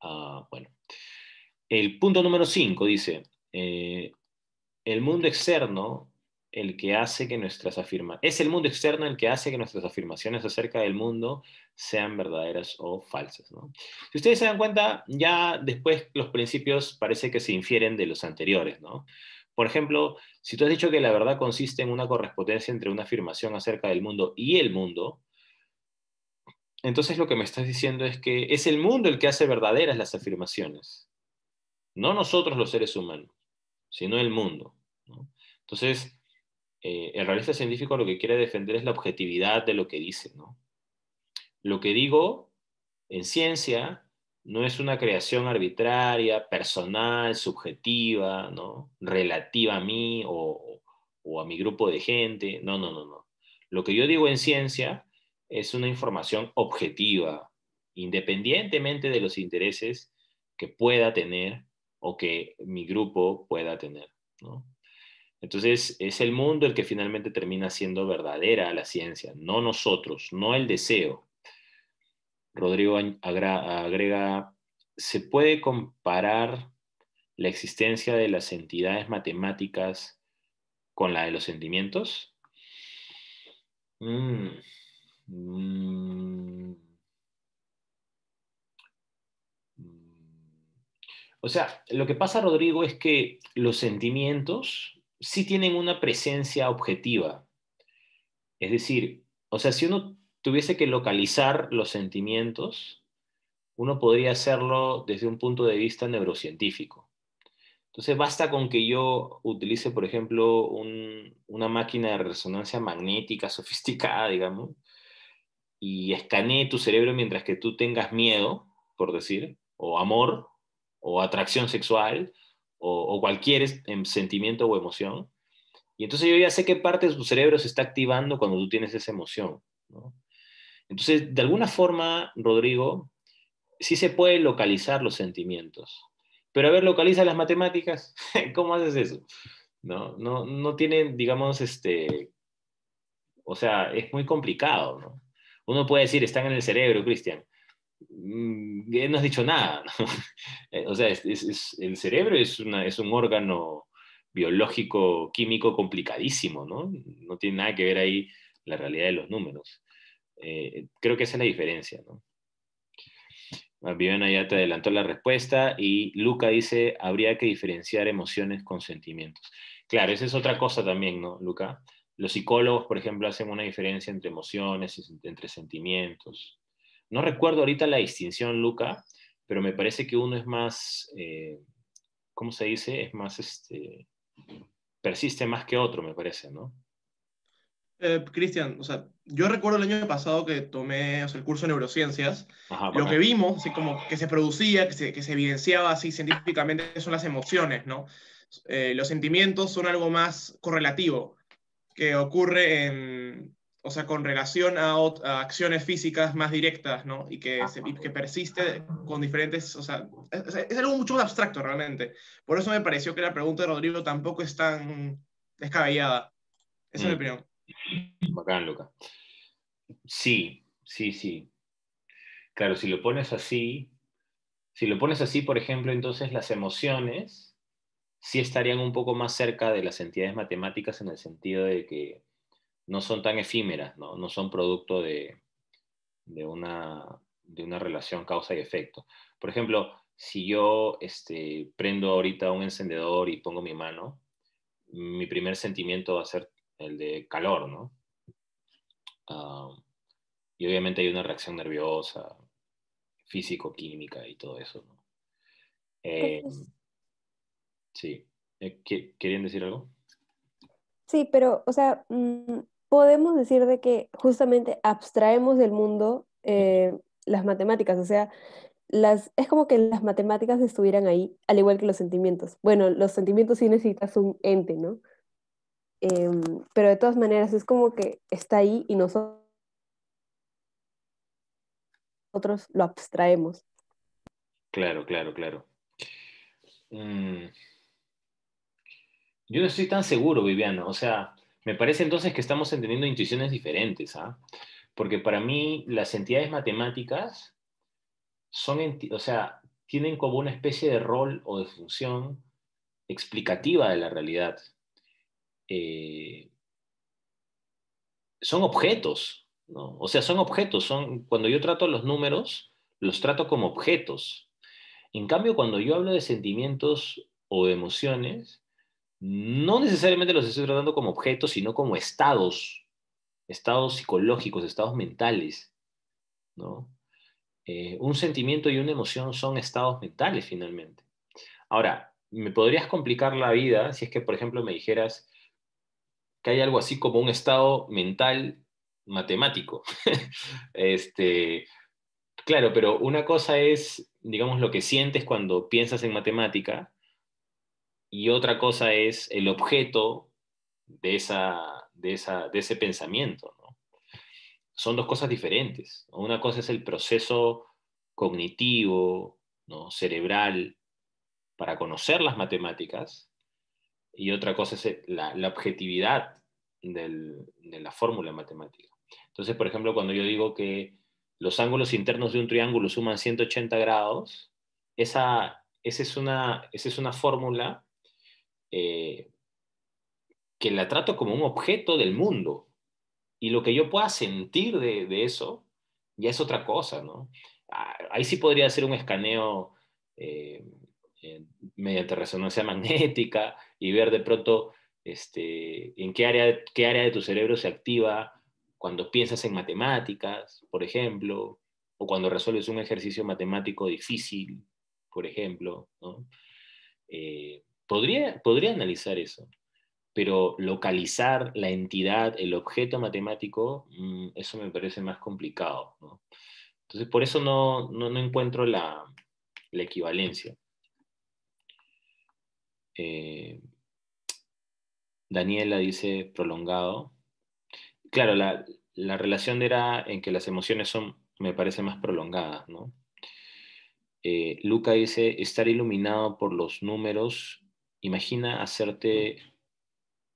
¿no? Bueno. El punto número 5 dice, el mundo externo el que hace que es el mundo externo el que hace que nuestras afirmaciones acerca del mundo sean verdaderas o falsas, ¿no? Si ustedes se dan cuenta, ya después los principios parece que se infieren de los anteriores, ¿no? Por ejemplo, si tú has dicho que la verdad consiste en una correspondencia entre una afirmación acerca del mundo y el mundo, entonces lo que me estás diciendo es que es el mundo el que hace verdaderas las afirmaciones, no nosotros los seres humanos, sino el mundo, ¿no? Entonces, el realista científico lo que quiere defender es la objetividad de lo que dice, ¿no? Lo que digo en ciencia no es una creación arbitraria, personal, subjetiva, ¿no? Relativa a mí o a mi grupo de gente. No, no, no, no. Lo que yo digo en ciencia es una información objetiva, independientemente de los intereses que pueda tener o que mi grupo pueda tener, ¿no? Entonces, es el mundo el que finalmente termina siendo verdadera la ciencia, no nosotros, no el deseo. Rodrigo agrega, ¿se puede comparar la existencia de las entidades matemáticas con la de los sentimientos? Mm, mm, O sea, lo que pasa, Rodrigo, es que los sentimientos sí tienen una presencia objetiva. Es decir, o sea, si uno tuviese que localizar los sentimientos, uno podría hacerlo desde un punto de vista neurocientífico. Entonces, basta con que yo utilice, por ejemplo, una máquina de resonancia magnética sofisticada, digamos, y escanee tu cerebro mientras que tú tengas miedo, por decir, o amor, o atracción sexual, o cualquier sentimiento o emoción. Y entonces yo ya sé qué parte de tu cerebro se está activando cuando tú tienes esa emoción, ¿no? Entonces, de alguna forma, Rodrigo, sí se puede localizar los sentimientos. Pero a ver, localiza las matemáticas. ¿Cómo haces eso? No tienen, digamos, o sea, es muy complicado, ¿no? Uno puede decir, están en el cerebro, Cristian. No has dicho nada, ¿no? O sea, el cerebro es un órgano biológico, químico complicadísimo, ¿no? No tiene nada que ver ahí la realidad de los números. Creo que esa es la diferencia, ¿no? Viviana ya te adelantó la respuesta y Luca dice, habría que diferenciar emociones con sentimientos. Claro, esa es otra cosa también, ¿no, Luca? Los psicólogos, por ejemplo, hacen una diferencia entre emociones y entre sentimientos. No recuerdo ahorita la distinción, Luca, pero me parece que uno es más, ¿cómo se dice? Es más, persiste más que otro, me parece, ¿no? Cristian, o sea, yo recuerdo el año pasado que tomé, o sea, el curso de neurociencias. Ajá, Lo bacán. que vimos, así como que se producía, que se evidenciaba así científicamente, son las emociones, ¿no? Los sentimientos son algo más correlativo, que ocurre o sea, con relación a acciones físicas más directas, ¿no? Y que persiste con diferentes, o sea, es algo mucho más abstracto realmente. Por eso me pareció que la pregunta de Rodrigo tampoco es tan descabellada. Esa es mi Mm, opinión. bacán, Luca. Sí, sí, sí. Claro, si lo pones así, por ejemplo, entonces las emociones sí estarían un poco más cerca de las entidades matemáticas en el sentido de que no son tan efímeras, ¿no? No son producto de una, de una relación causa y efecto. Por ejemplo, si yo prendo ahorita un encendedor y pongo mi mano, mi primer sentimiento va a ser el de calor, ¿no? Ah, y obviamente hay una reacción nerviosa, físico-química y todo eso, ¿no? Eh, Entonces, sí. ¿Querían decir algo? sí, pero, o sea, podemos decir de que justamente abstraemos del mundo las matemáticas, o sea, es como que las matemáticas estuvieran ahí, al igual que los sentimientos. Bueno, los sentimientos sí necesitas un ente, ¿no? Em, pero de todas maneras es como que está ahí y nosotros lo abstraemos. Claro, claro, claro. Mm, yo no estoy tan seguro, Viviana. O sea, me parece entonces que estamos entendiendo intuiciones diferentes, ¿ah? Porque para mí las entidades matemáticas o sea, tienen como una especie de rol o de función explicativa de la realidad. Eh, son objetos, ¿no? O sea, son objetos. Cuando yo trato los números, los trato como objetos. En cambio, cuando yo hablo de sentimientos o de emociones, no necesariamente los estoy tratando como objetos, sino como estados psicológicos, estados mentales, ¿no? Un sentimiento y una emoción son estados mentales finalmente. Ahora, me podrías complicar la vida si es que, por ejemplo, me dijeras que hay algo así como un estado mental matemático. Este, claro, pero una cosa es, digamos, lo que sientes cuando piensas en matemática y otra cosa es el objeto de ese pensamiento, ¿no? Son dos cosas diferentes, ¿no? Una cosa es el proceso cognitivo, ¿no? Cerebral para conocer las matemáticas y otra cosa es la objetividad de la fórmula matemática. Entonces, por ejemplo, cuando yo digo que los ángulos internos de un triángulo suman 180 grados, esa es una fórmula eh, que la trato como un objeto del mundo. Y lo que yo pueda sentir de eso ya es otra cosa, ¿no? Ahí sí podría hacer un escaneo eh, eh, mediante resonancia magnética y ver de pronto en qué área de tu cerebro se activa cuando piensas en matemáticas, por ejemplo, o cuando resuelves un ejercicio matemático difícil, por ejemplo, ¿no? Podría analizar eso, pero localizar la entidad, el objeto matemático, eso me parece más complicado, ¿no? Entonces, por eso no encuentro la equivalencia. Eh, Daniela dice prolongado. Claro, la relación era en que las emociones son, me parece, más prolongadas, ¿no? Luca dice, estar iluminado por los números, imagina hacerte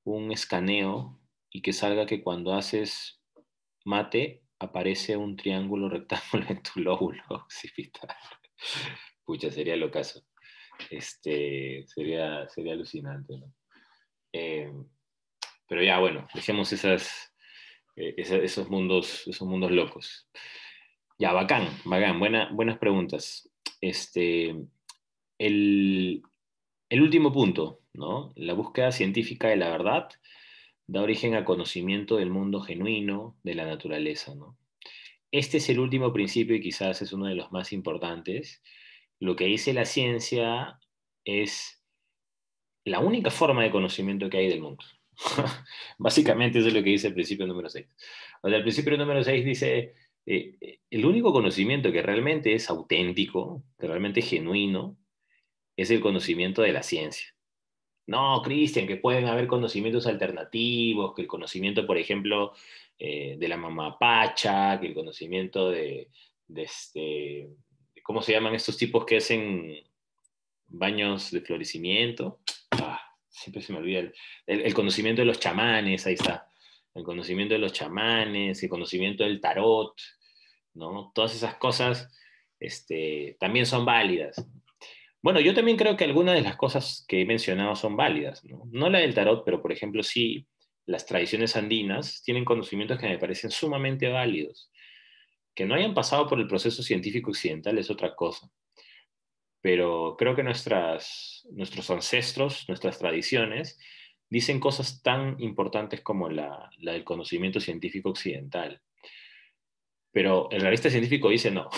un escaneo y que salga que cuando haces mate aparece un triángulo rectángulo en tu lóbulo occipital. Pucha, sería lo caso. Sería alucinante, ¿no? Pero ya, bueno, dejemos esos mundos locos. Ya, bacán, buenas preguntas. El, el último punto, ¿no? La búsqueda científica de la verdad da origen a conocimiento del mundo genuino, de la naturaleza, ¿no? Este es el último principio y quizás es uno de los más importantes. Lo que dice la ciencia es la única forma de conocimiento que hay del mundo. Básicamente eso es lo que dice el principio número 6. O sea, el principio número 6 dice, el único conocimiento que realmente es auténtico, que realmente es genuino, es el conocimiento de la ciencia. No, Cristian, que pueden haber conocimientos alternativos, que el conocimiento, por ejemplo, de la mamapacha, que el conocimiento ¿cómo se llaman estos tipos que hacen baños de florecimiento? Siempre se me olvida el conocimiento de los chamanes, ahí está. El conocimiento de los chamanes, el conocimiento del tarot, ¿no? Todas esas cosas también son válidas. Bueno, yo también creo que algunas de las cosas que he mencionado son válidas, ¿no? No la del tarot, pero por ejemplo sí, las tradiciones andinas tienen conocimientos que me parecen sumamente válidos. Que no hayan pasado por el proceso científico occidental es otra cosa, pero creo que nuestros ancestros, nuestras tradiciones, dicen cosas tan importantes como la del conocimiento científico occidental. Pero el realista científico dice no.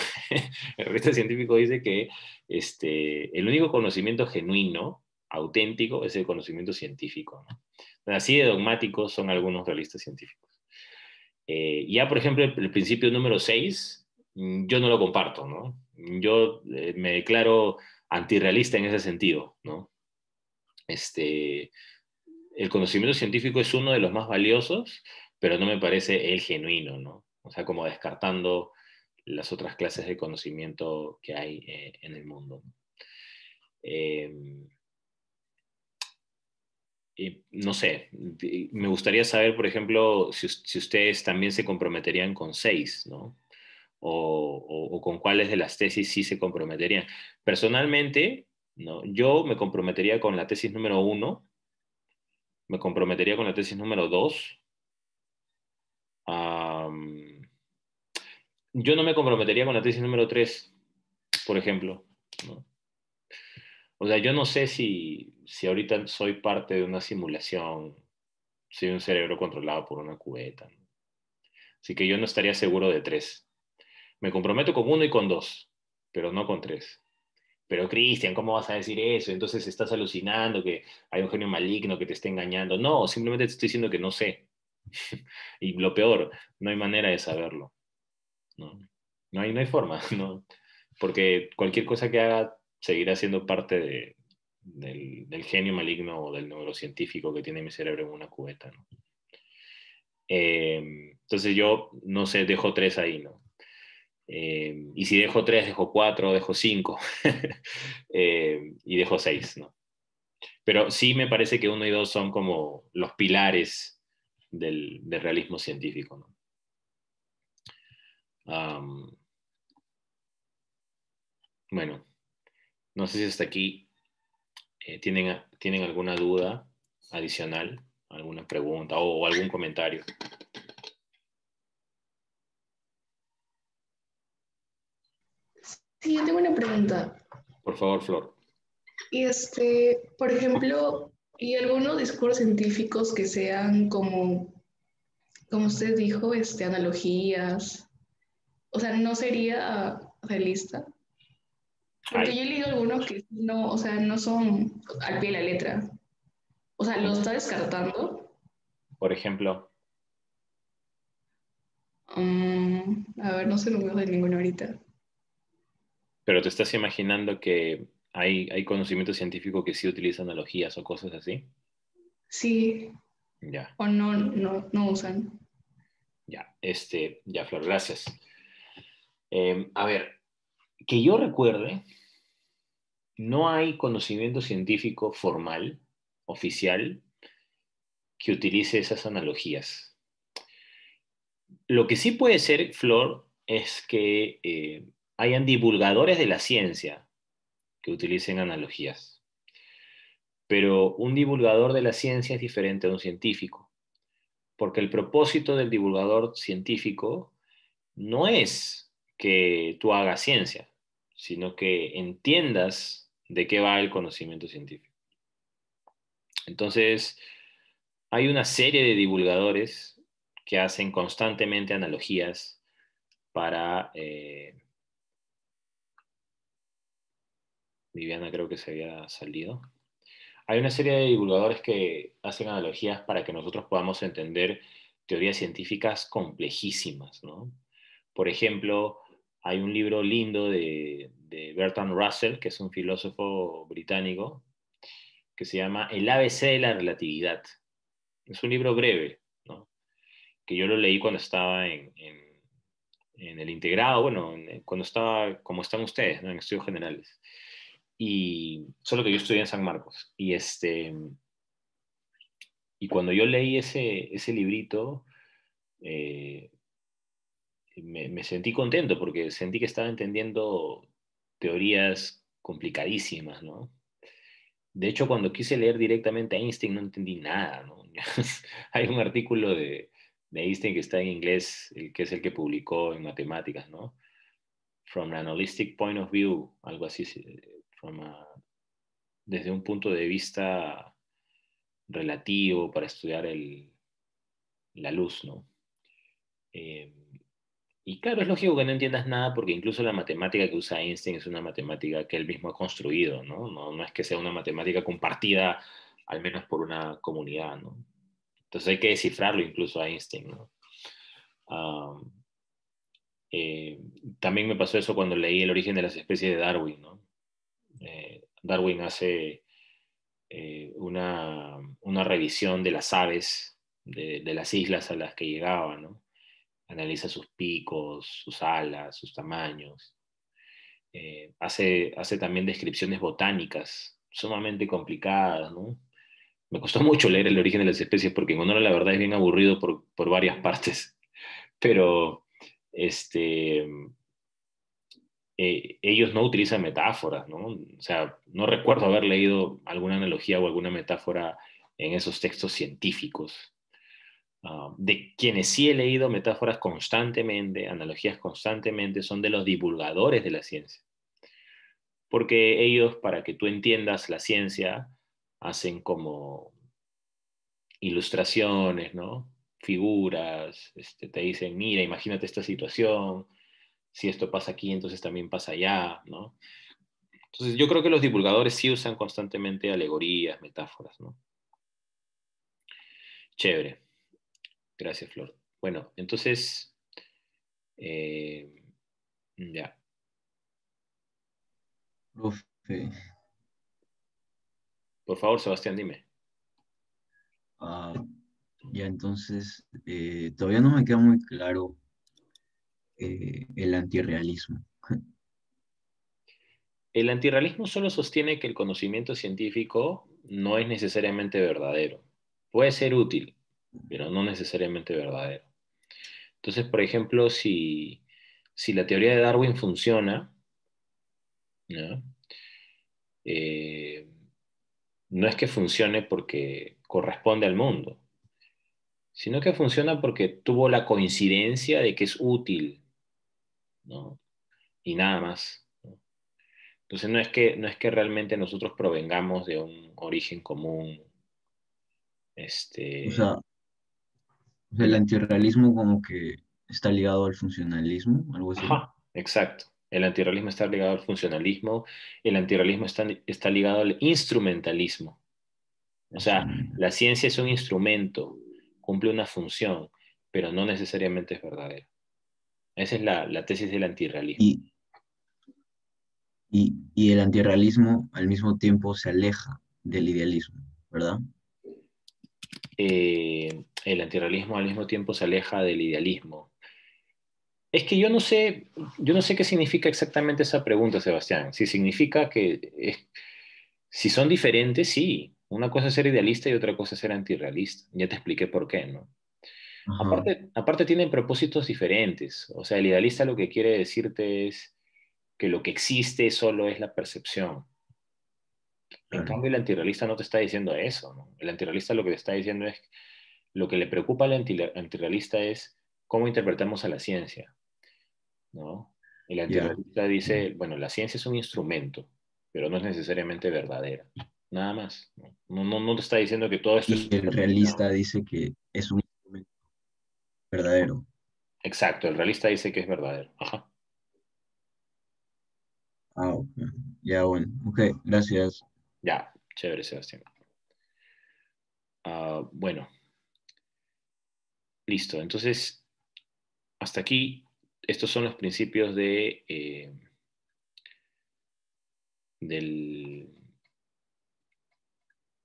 El realista científico dice que el único conocimiento genuino, auténtico, es el conocimiento científico, ¿no? Así de dogmáticos son algunos realistas científicos. Ya, por ejemplo, el principio número 6, yo no lo comparto, ¿no? Yo me declaro antirrealista en ese sentido, ¿no? El conocimiento científico es uno de los más valiosos, pero no me parece el genuino, ¿no? O sea, como descartando las otras clases de conocimiento que hay en el mundo. No sé, me gustaría saber, por ejemplo, si ustedes también se comprometerían con 6, ¿no? O con cuáles de las tesis sí se comprometerían. Personalmente, ¿no? Yo me comprometería con la tesis número 1, me comprometería con la tesis número 2. Yo no me comprometería con la tesis número 3, por ejemplo, ¿no? O sea, yo no sé si ahorita soy parte de una simulación, soy un cerebro controlado por una cubeta, ¿no? Así que yo no estaría seguro de 3. Me comprometo con 1 y con 2, pero no con 3. Pero Cristian, ¿cómo vas a decir eso? Entonces estás alucinando que hay un genio maligno que te está engañando. No, simplemente te estoy diciendo que no sé. Y lo peor, no hay manera de saberlo. No, no hay forma, ¿no? Porque cualquier cosa que haga seguirá siendo parte del genio maligno o del neurocientífico que tiene mi cerebro en una cubeta, ¿no? Entonces yo, no sé, dejo 3 ahí, ¿no? Y si dejo 3, dejo 4, dejo 5 y dejo 6, ¿no? Pero sí me parece que 1 y 2 son como los pilares del realismo científico, ¿no? Bueno, no sé si hasta aquí tienen alguna duda adicional, alguna pregunta o algún comentario. Sí, yo tengo una pregunta. Por favor, Flor. Y por ejemplo, ¿y algunos discursos científicos que sean como usted dijo, analogías? O sea, ¿no sería realista? Porque Ay, yo he leído algunos que no, o sea, no son al pie de la letra. O sea, ¿lo está descartando? por ejemplo, A ver, no se me ocurre ninguno ahorita. pero te estás imaginando que hay conocimiento científico que sí utiliza analogías o cosas así. Sí, Ya. o no usan. Ya, Flor, gracias. A ver, que yo recuerde, no hay conocimiento científico formal, oficial, que utilice esas analogías. Lo que sí puede ser, Flor, es que hayan divulgadores de la ciencia que utilicen analogías. Pero un divulgador de la ciencia es diferente a un científico, porque el propósito del divulgador científico no es que tú hagas ciencia, sino que entiendas de qué va el conocimiento científico. Entonces, hay una serie de divulgadores que hacen constantemente analogías para... Viviana creo que se había salido. Hay una serie de divulgadores que hacen analogías para que nosotros podamos entender teorías científicas complejísimas, ¿no? Por ejemplo, hay un libro lindo de Bertrand Russell, que es un filósofo británico, que se llama El ABC de la relatividad. Es un libro breve, ¿no? Que yo lo leí cuando estaba en el integrado, bueno, cuando estaba, como están ustedes, ¿no? En estudios generales. Y solo que yo estudié en San Marcos. Y cuando yo leí ese librito, eh, me sentí contento porque sentí que estaba entendiendo teorías complicadísimas, ¿no? De hecho, cuando quise leer directamente a Einstein no entendí nada, ¿no? Hay un artículo de Einstein que está en inglés, que es el que publicó en matemáticas, ¿no? From an analytic point of view, algo así, desde un punto de vista relativo para estudiar la luz, ¿no? Eh, y claro, es lógico que no entiendas nada porque incluso la matemática que usa Einstein es una matemática que él mismo ha construido, ¿no? No es que sea una matemática compartida al menos por una comunidad, ¿no? Entonces hay que descifrarlo incluso a Einstein, ¿no? Um, eh, También me pasó eso cuando leí El origen de las especies de Darwin, ¿no? Darwin hace una revisión de las aves de las islas a las que llegaba, ¿no? Analiza sus picos, sus alas, sus tamaños. Hace también descripciones botánicas sumamente complicadas, ¿no? Me costó mucho leer El origen de las especies porque en honor a la verdad es bien aburrido por varias partes, pero este, ellos no utilizan metáforas, ¿no? O sea, no recuerdo haber leído alguna analogía o alguna metáfora en esos textos científicos. De quienes sí he leído metáforas constantemente, analogías constantemente, son de los divulgadores de la ciencia. Porque ellos, para que tú entiendas la ciencia, hacen como ilustraciones, ¿no? Figuras, te dicen, mira, imagínate esta situación, si esto pasa aquí, entonces también pasa allá, ¿no? Entonces yo creo que los divulgadores sí usan constantemente alegorías, metáforas, ¿no? Chévere. Gracias, Flor. Bueno, entonces, eh, ya. Profe, Por favor, Sebastián, dime. ah, ya entonces, todavía no me queda muy claro el antirrealismo. El antirrealismo solo sostiene que el conocimiento científico no es necesariamente verdadero. Puede ser útil, pero no necesariamente verdadero. Entonces, por ejemplo, si la teoría de Darwin funciona, ¿no? Eh, no es que funcione porque corresponde al mundo, sino que funciona porque tuvo la coincidencia de que es útil, ¿no? Y nada más, ¿no? Entonces no es que realmente nosotros provengamos de un origen común, O sea, este, el dime. antirrealismo como que está ligado al funcionalismo, algo así. Ajá, exacto. El antirrealismo está ligado al funcionalismo, el antirrealismo está ligado al instrumentalismo. O sea, Instrumento. la ciencia es un instrumento, cumple una función, pero no necesariamente es verdadero. Esa es la tesis del antirrealismo. Y, y el antirrealismo al mismo tiempo se aleja del idealismo, ¿verdad? el antirrealismo al mismo tiempo se aleja del idealismo. Es que yo no sé qué significa exactamente esa pregunta, Sebastián. Si significa si son diferentes, sí. Una cosa es ser idealista y otra cosa es ser antirrealista. Ya te expliqué por qué, ¿no? Ajá, Aparte tienen propósitos diferentes. O sea, el idealista lo que quiere decirte es que lo que existe solo es la percepción. En claro. cambio, el antirrealista no te está diciendo eso, ¿no? El antirrealista lo que te está diciendo es, lo que le preocupa al antirrealista es cómo interpretamos a la ciencia, ¿no? El Ya. antirrealista dice, bueno, la ciencia es un instrumento, pero no es necesariamente verdadera. Nada más, ¿no? No te está diciendo que todo esto es Y una el interpretación. realista dice que es un instrumento verdadero. Exacto, el realista dice que es verdadero. Ajá. Ah, ok. Ya, bueno. Ok, gracias. Ya, chévere, Sebastián. Bueno, listo. Entonces, hasta aquí, estos son los principios del,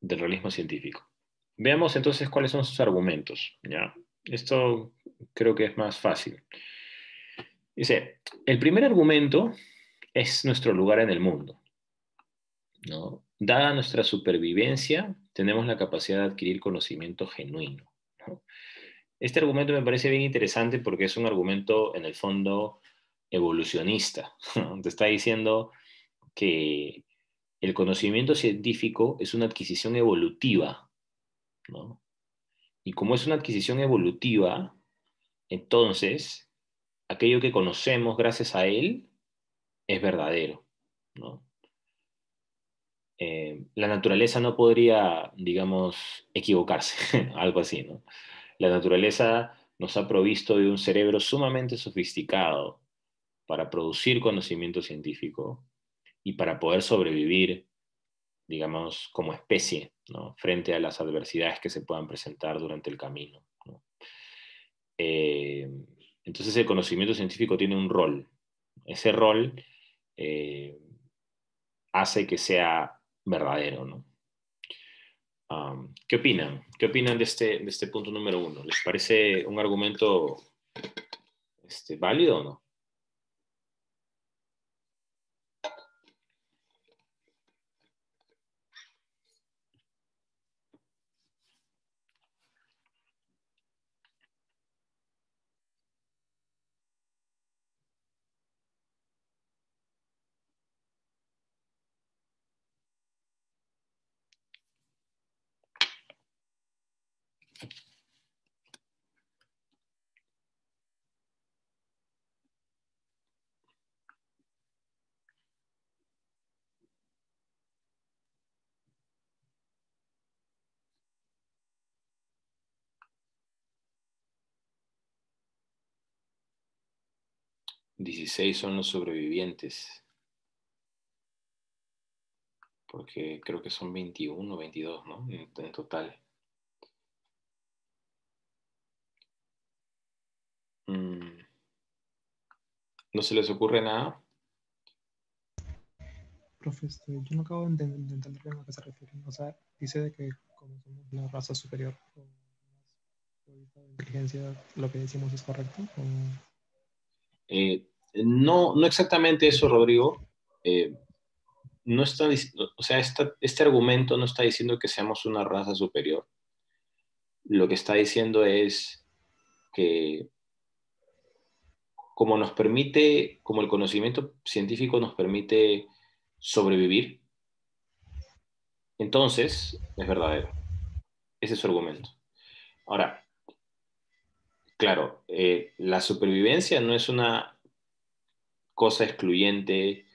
del realismo científico. Veamos entonces cuáles son sus argumentos, ¿ya? Esto creo que es más fácil. Dice, el primer argumento es nuestro lugar en el mundo, ¿no? Dada nuestra supervivencia, tenemos la capacidad de adquirir conocimiento genuino, ¿no? Este argumento me parece bien interesante porque es un argumento, en el fondo, evolucionista, ¿no? Te está diciendo que el conocimiento científico es una adquisición evolutiva, ¿no? Y como es una adquisición evolutiva, entonces aquello que conocemos gracias a él es verdadero, ¿no? La naturaleza no podría, digamos, equivocarse, algo así, ¿no? La naturaleza nos ha provisto de un cerebro sumamente sofisticado para producir conocimiento científico y para poder sobrevivir, digamos, como especie, ¿no? Frente a las adversidades que se puedan presentar durante el camino, ¿no? Eh, entonces el conocimiento científico tiene un rol. Ese rol eh, hace que sea verdadero, ¿no? ¿Qué opinan? ¿Qué opinan de este punto número uno? ¿Les parece un argumento válido o no? 16 son los sobrevivientes, porque creo que son 21 o 22, ¿no? En total. Mm, ¿No se les ocurre nada? Profe, yo no acabo de entender bien a qué se refieren. O sea, dice de que como somos la raza superior o más provista de inteligencia, lo que decimos es correcto. No exactamente eso, Rodrigo. Eh, no está, o sea, este argumento no está diciendo que seamos una raza superior. Lo que está diciendo es que como el conocimiento científico nos permite sobrevivir, entonces es verdadero. Ese es su argumento. Ahora, claro, la supervivencia no es una cosa excluyente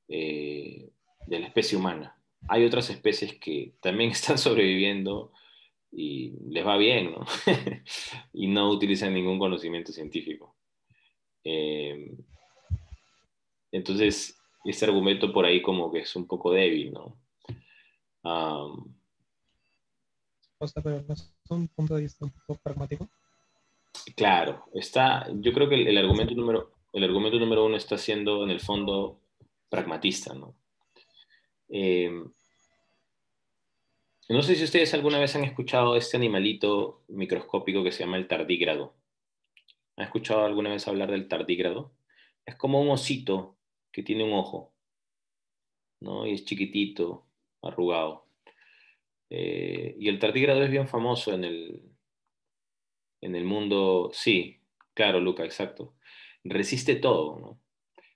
de la especie humana. Hay otras especies que también están sobreviviendo y les va bien, ¿no? Y no utilizan ningún conocimiento científico. Eh, entonces, este argumento por ahí como que es un poco débil, ¿no? Um, O sea, pero no es un punto de vista un poco pragmático. claro, yo creo que el argumento número uno está siendo en el fondo pragmatista, ¿no? Eh, No sé si ustedes alguna vez han escuchado este animalito microscópico que se llama el tardígrado. ¿Han escuchado alguna vez hablar del tardígrado? Es como un osito que tiene un ojo, ¿no? Y es chiquitito, arrugado. Y el tardígrado es bien famoso en el mundo. Sí, claro, Luca, exacto. Resiste todo, ¿no?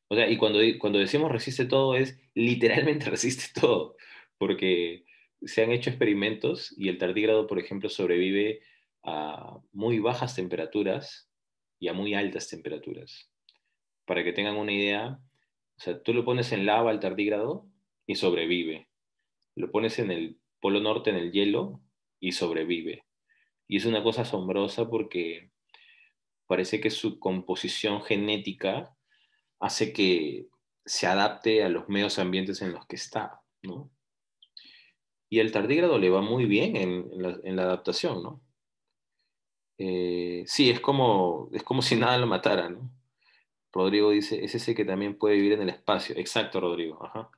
O sea, y cuando decimos resiste todo es literalmente resiste todo, porque se han hecho experimentos y el tardígrado, por ejemplo, sobrevive a muy bajas temperaturas y a muy altas temperaturas. Para que tengan una idea, o sea, tú lo pones en lava al tardígrado y sobrevive. Lo pones en el Polo Norte, en el hielo, y sobrevive. Y es una cosa asombrosa porque parece que su composición genética hace que se adapte a los medios ambientes en los que está, ¿no? Y el tardígrado le va muy bien en la adaptación, ¿no? Sí, es como si nada lo matara, ¿no? Rodrigo dice, es ese que también puede vivir en el espacio. Exacto, Rodrigo. Ajá.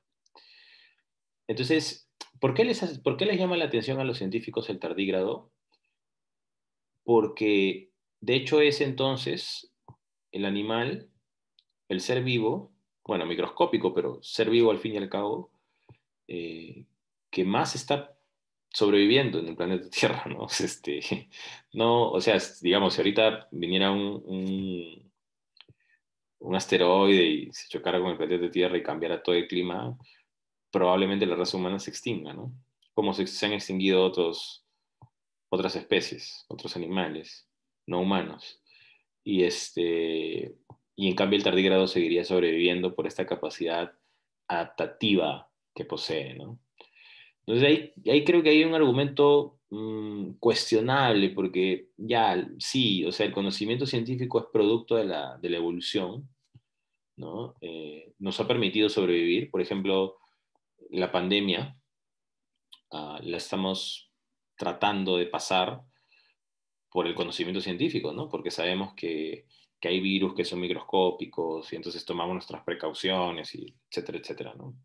Entonces, ¿por qué les llama la atención a los científicos el tardígrado? Porque, de hecho, es entonces el animal, el ser vivo, bueno, microscópico, pero ser vivo al fin y al cabo, eh, que más está sobreviviendo en el planeta Tierra, ¿no? No, o sea, digamos, si ahorita viniera un asteroide y se chocara con el planeta Tierra y cambiara todo el clima, probablemente la raza humana se extinga, ¿no? Como se han extinguido otras especies, otros animales no humanos. Y en cambio el tardígrado seguiría sobreviviendo por esta capacidad adaptativa que posee, ¿no? Entonces ahí creo que hay un argumento cuestionable, porque ya sí, o sea, el conocimiento científico es producto de la evolución, ¿no? Nos ha permitido sobrevivir. Por ejemplo, la pandemia la estamos tratando de pasar por el conocimiento científico, ¿no? Porque sabemos que hay virus que son microscópicos y entonces tomamos nuestras precauciones, y etcétera, etcétera, ¿no?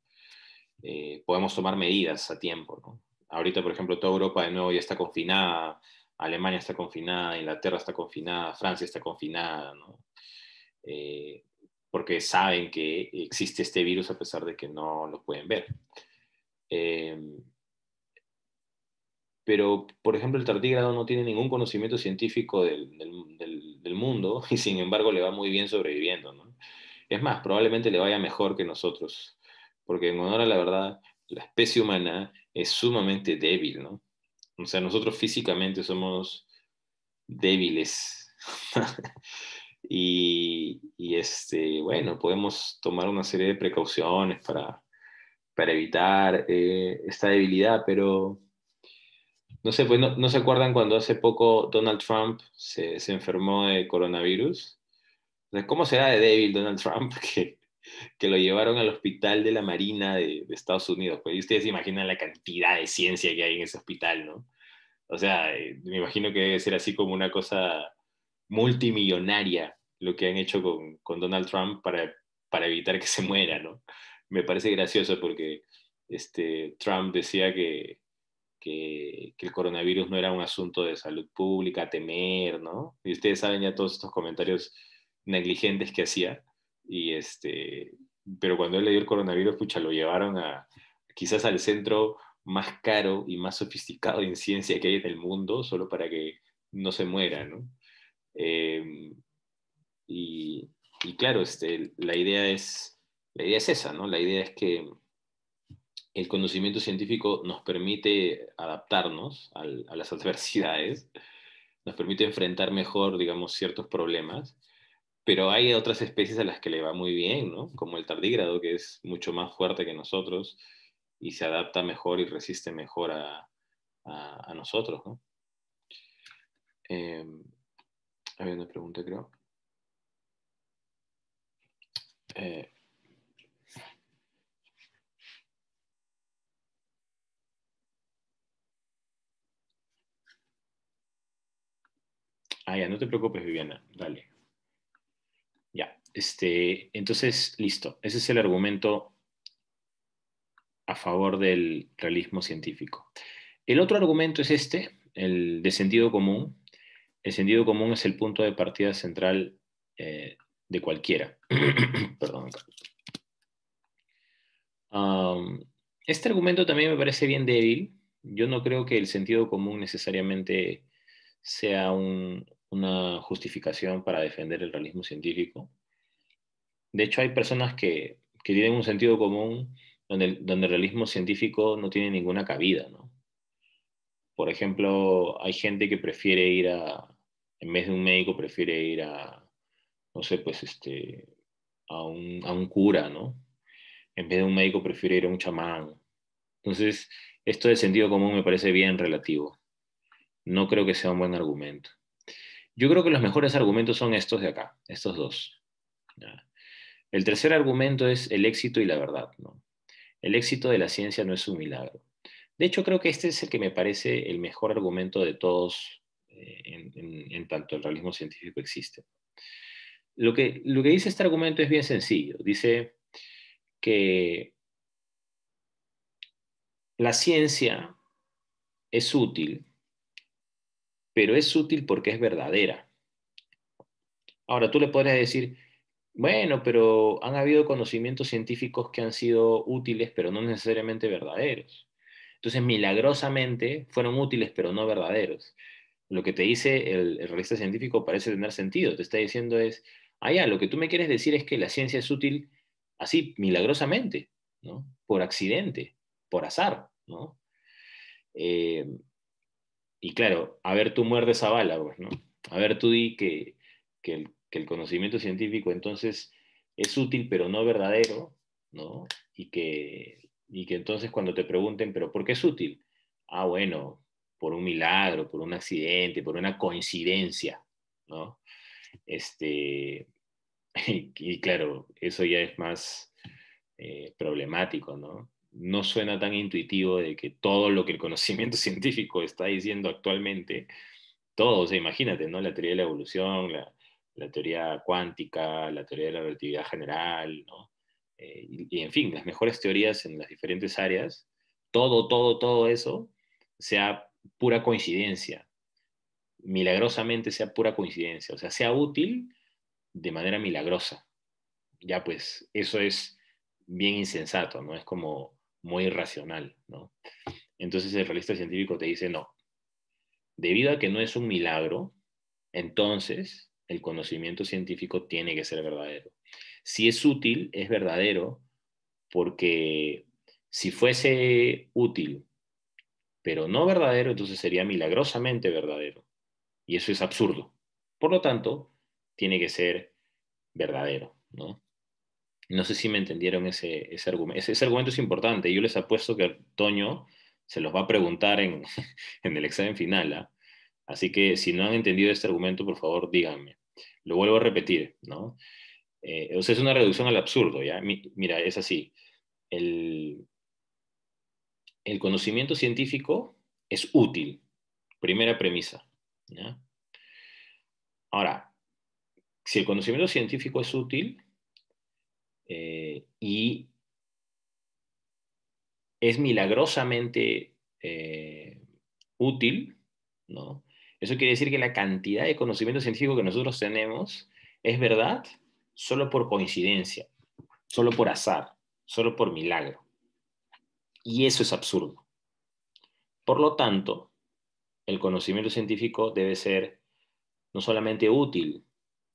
Podemos tomar medidas a tiempo, ¿no? Ahorita, por ejemplo, toda Europa de nuevo ya está confinada, Alemania está confinada, Inglaterra está confinada, Francia está confinada, ¿no? Eh, Porque saben que existe este virus a pesar de que no lo pueden ver. Eh, pero, por ejemplo, el tardígrado no tiene ningún conocimiento científico del mundo y sin embargo le va muy bien sobreviviendo, ¿no? Es más, probablemente le vaya mejor que nosotros, porque en honor a la verdad, la especie humana es sumamente débil, ¿no? O sea, nosotros físicamente somos débiles. Bueno, podemos tomar una serie de precauciones para evitar esta debilidad, pero no sé, pues no se acuerdan cuando hace poco Donald Trump se enfermó de coronavirus. O sea, ¿cómo será de débil Donald Trump que lo llevaron al hospital de la Marina de Estados Unidos? Pues y ustedes se imaginan la cantidad de ciencia que hay en ese hospital, ¿no? O sea, me imagino que debe ser así como una cosa multimillonaria lo que han hecho con Donald Trump para evitar que se muera, ¿no? Me parece gracioso porque Trump decía que el coronavirus no era un asunto de salud pública, a temer, ¿no? Y ustedes saben ya todos estos comentarios negligentes que hacía. Pero cuando él le dio el coronavirus, pucha, lo llevaron quizás al centro más caro y más sofisticado en ciencia que hay en el mundo, solo para que no se muera, ¿no? Eh, y, y claro, la idea es esa, ¿no? La idea es que el conocimiento científico nos permite adaptarnos a las adversidades, nos permite enfrentar mejor, digamos, ciertos problemas, pero hay otras especies a las que le va muy bien, ¿no? Como el tardígrado, que es mucho más fuerte que nosotros y se adapta mejor y resiste mejor a nosotros, ¿no? Eh, Había una pregunta, creo. Eh, ya, no te preocupes, Viviana, dale. Ya, entonces, listo. Ese es el argumento a favor del realismo científico. El otro argumento es el de sentido común. El sentido común es el punto de partida central de cualquiera. Perdón. Este argumento también me parece bien débil. Yo no creo que el sentido común necesariamente sea una justificación para defender el realismo científico. De hecho, hay personas que tienen un sentido común donde el realismo científico no tiene ninguna cabida, ¿no? Por ejemplo, hay gente que prefiere en vez de un médico, prefiere ir no sé, pues a un cura, ¿no? En vez de un médico, prefiere ir a un chamán. Entonces, esto del sentido común me parece bien relativo. No creo que sea un buen argumento. Yo creo que los mejores argumentos son estos de acá, estos dos. ¿Ya? El tercer argumento es el éxito y la verdad, ¿no? El éxito de la ciencia no es un milagro. De hecho, creo que este es el que me parece el mejor argumento de todos en tanto el realismo científico existe. Lo que dice este argumento es bien sencillo. Dice que la ciencia es útil, pero es útil porque es verdadera. Ahora, tú le podrías decir, bueno, pero han habido conocimientos científicos que han sido útiles, pero no necesariamente verdaderos. Entonces, milagrosamente, fueron útiles, pero no verdaderos. Lo que te dice el realista científico parece tener sentido. Te está diciendo ya, lo que tú me quieres decir es que la ciencia es útil así, milagrosamente, ¿no? Por accidente, por azar, ¿no? Eh, y claro, a ver, tú muerdes esa bala, pues, ¿no? A ver, tú di que el conocimiento científico entonces es útil, pero no verdadero, ¿no? Y que entonces cuando te pregunten, ¿pero por qué es útil? Ah, bueno, por un milagro, por un accidente, por una coincidencia, ¿no? Y claro, eso ya es más problemático, ¿no? No suena tan intuitivo de que todo lo que el conocimiento científico está diciendo actualmente, todo, o sea, imagínate, ¿no? La teoría de la evolución, la teoría cuántica, la teoría de la relatividad general, ¿no? Y en fin, las mejores teorías en las diferentes áreas, todo eso sea pura coincidencia, milagrosamente sea pura coincidencia, o sea, sea útil de manera milagrosa. Ya pues, eso es bien insensato, ¿no? Es como muy irracional, ¿no? Entonces el realista científico te dice, no, debido a que no es un milagro, entonces el conocimiento científico tiene que ser verdadero. Si es útil, es verdadero, porque si fuese útil, pero no verdadero, entonces sería milagrosamente verdadero. Y eso es absurdo. Por lo tanto, tiene que ser verdadero, ¿no? No sé si me entendieron ese argumento. Ese argumento es importante. Yo les apuesto que Toño se los va a preguntar en el examen final, ¿ah? Así que si no han entendido este argumento, por favor, díganme. Lo vuelvo a repetir, ¿no? O sea, es una reducción al absurdo, ¿ya? Mira, es así. El, el conocimiento científico es útil. Primera premisa, ¿ya? Ahora, si el conocimiento científico es útil y es milagrosamente útil, ¿no? Eso quiere decir que la cantidad de conocimiento científico que nosotros tenemos es verdad solo por coincidencia, solo por azar, solo por milagro. Y eso es absurdo. Por lo tanto, el conocimiento científico debe ser no solamente útil,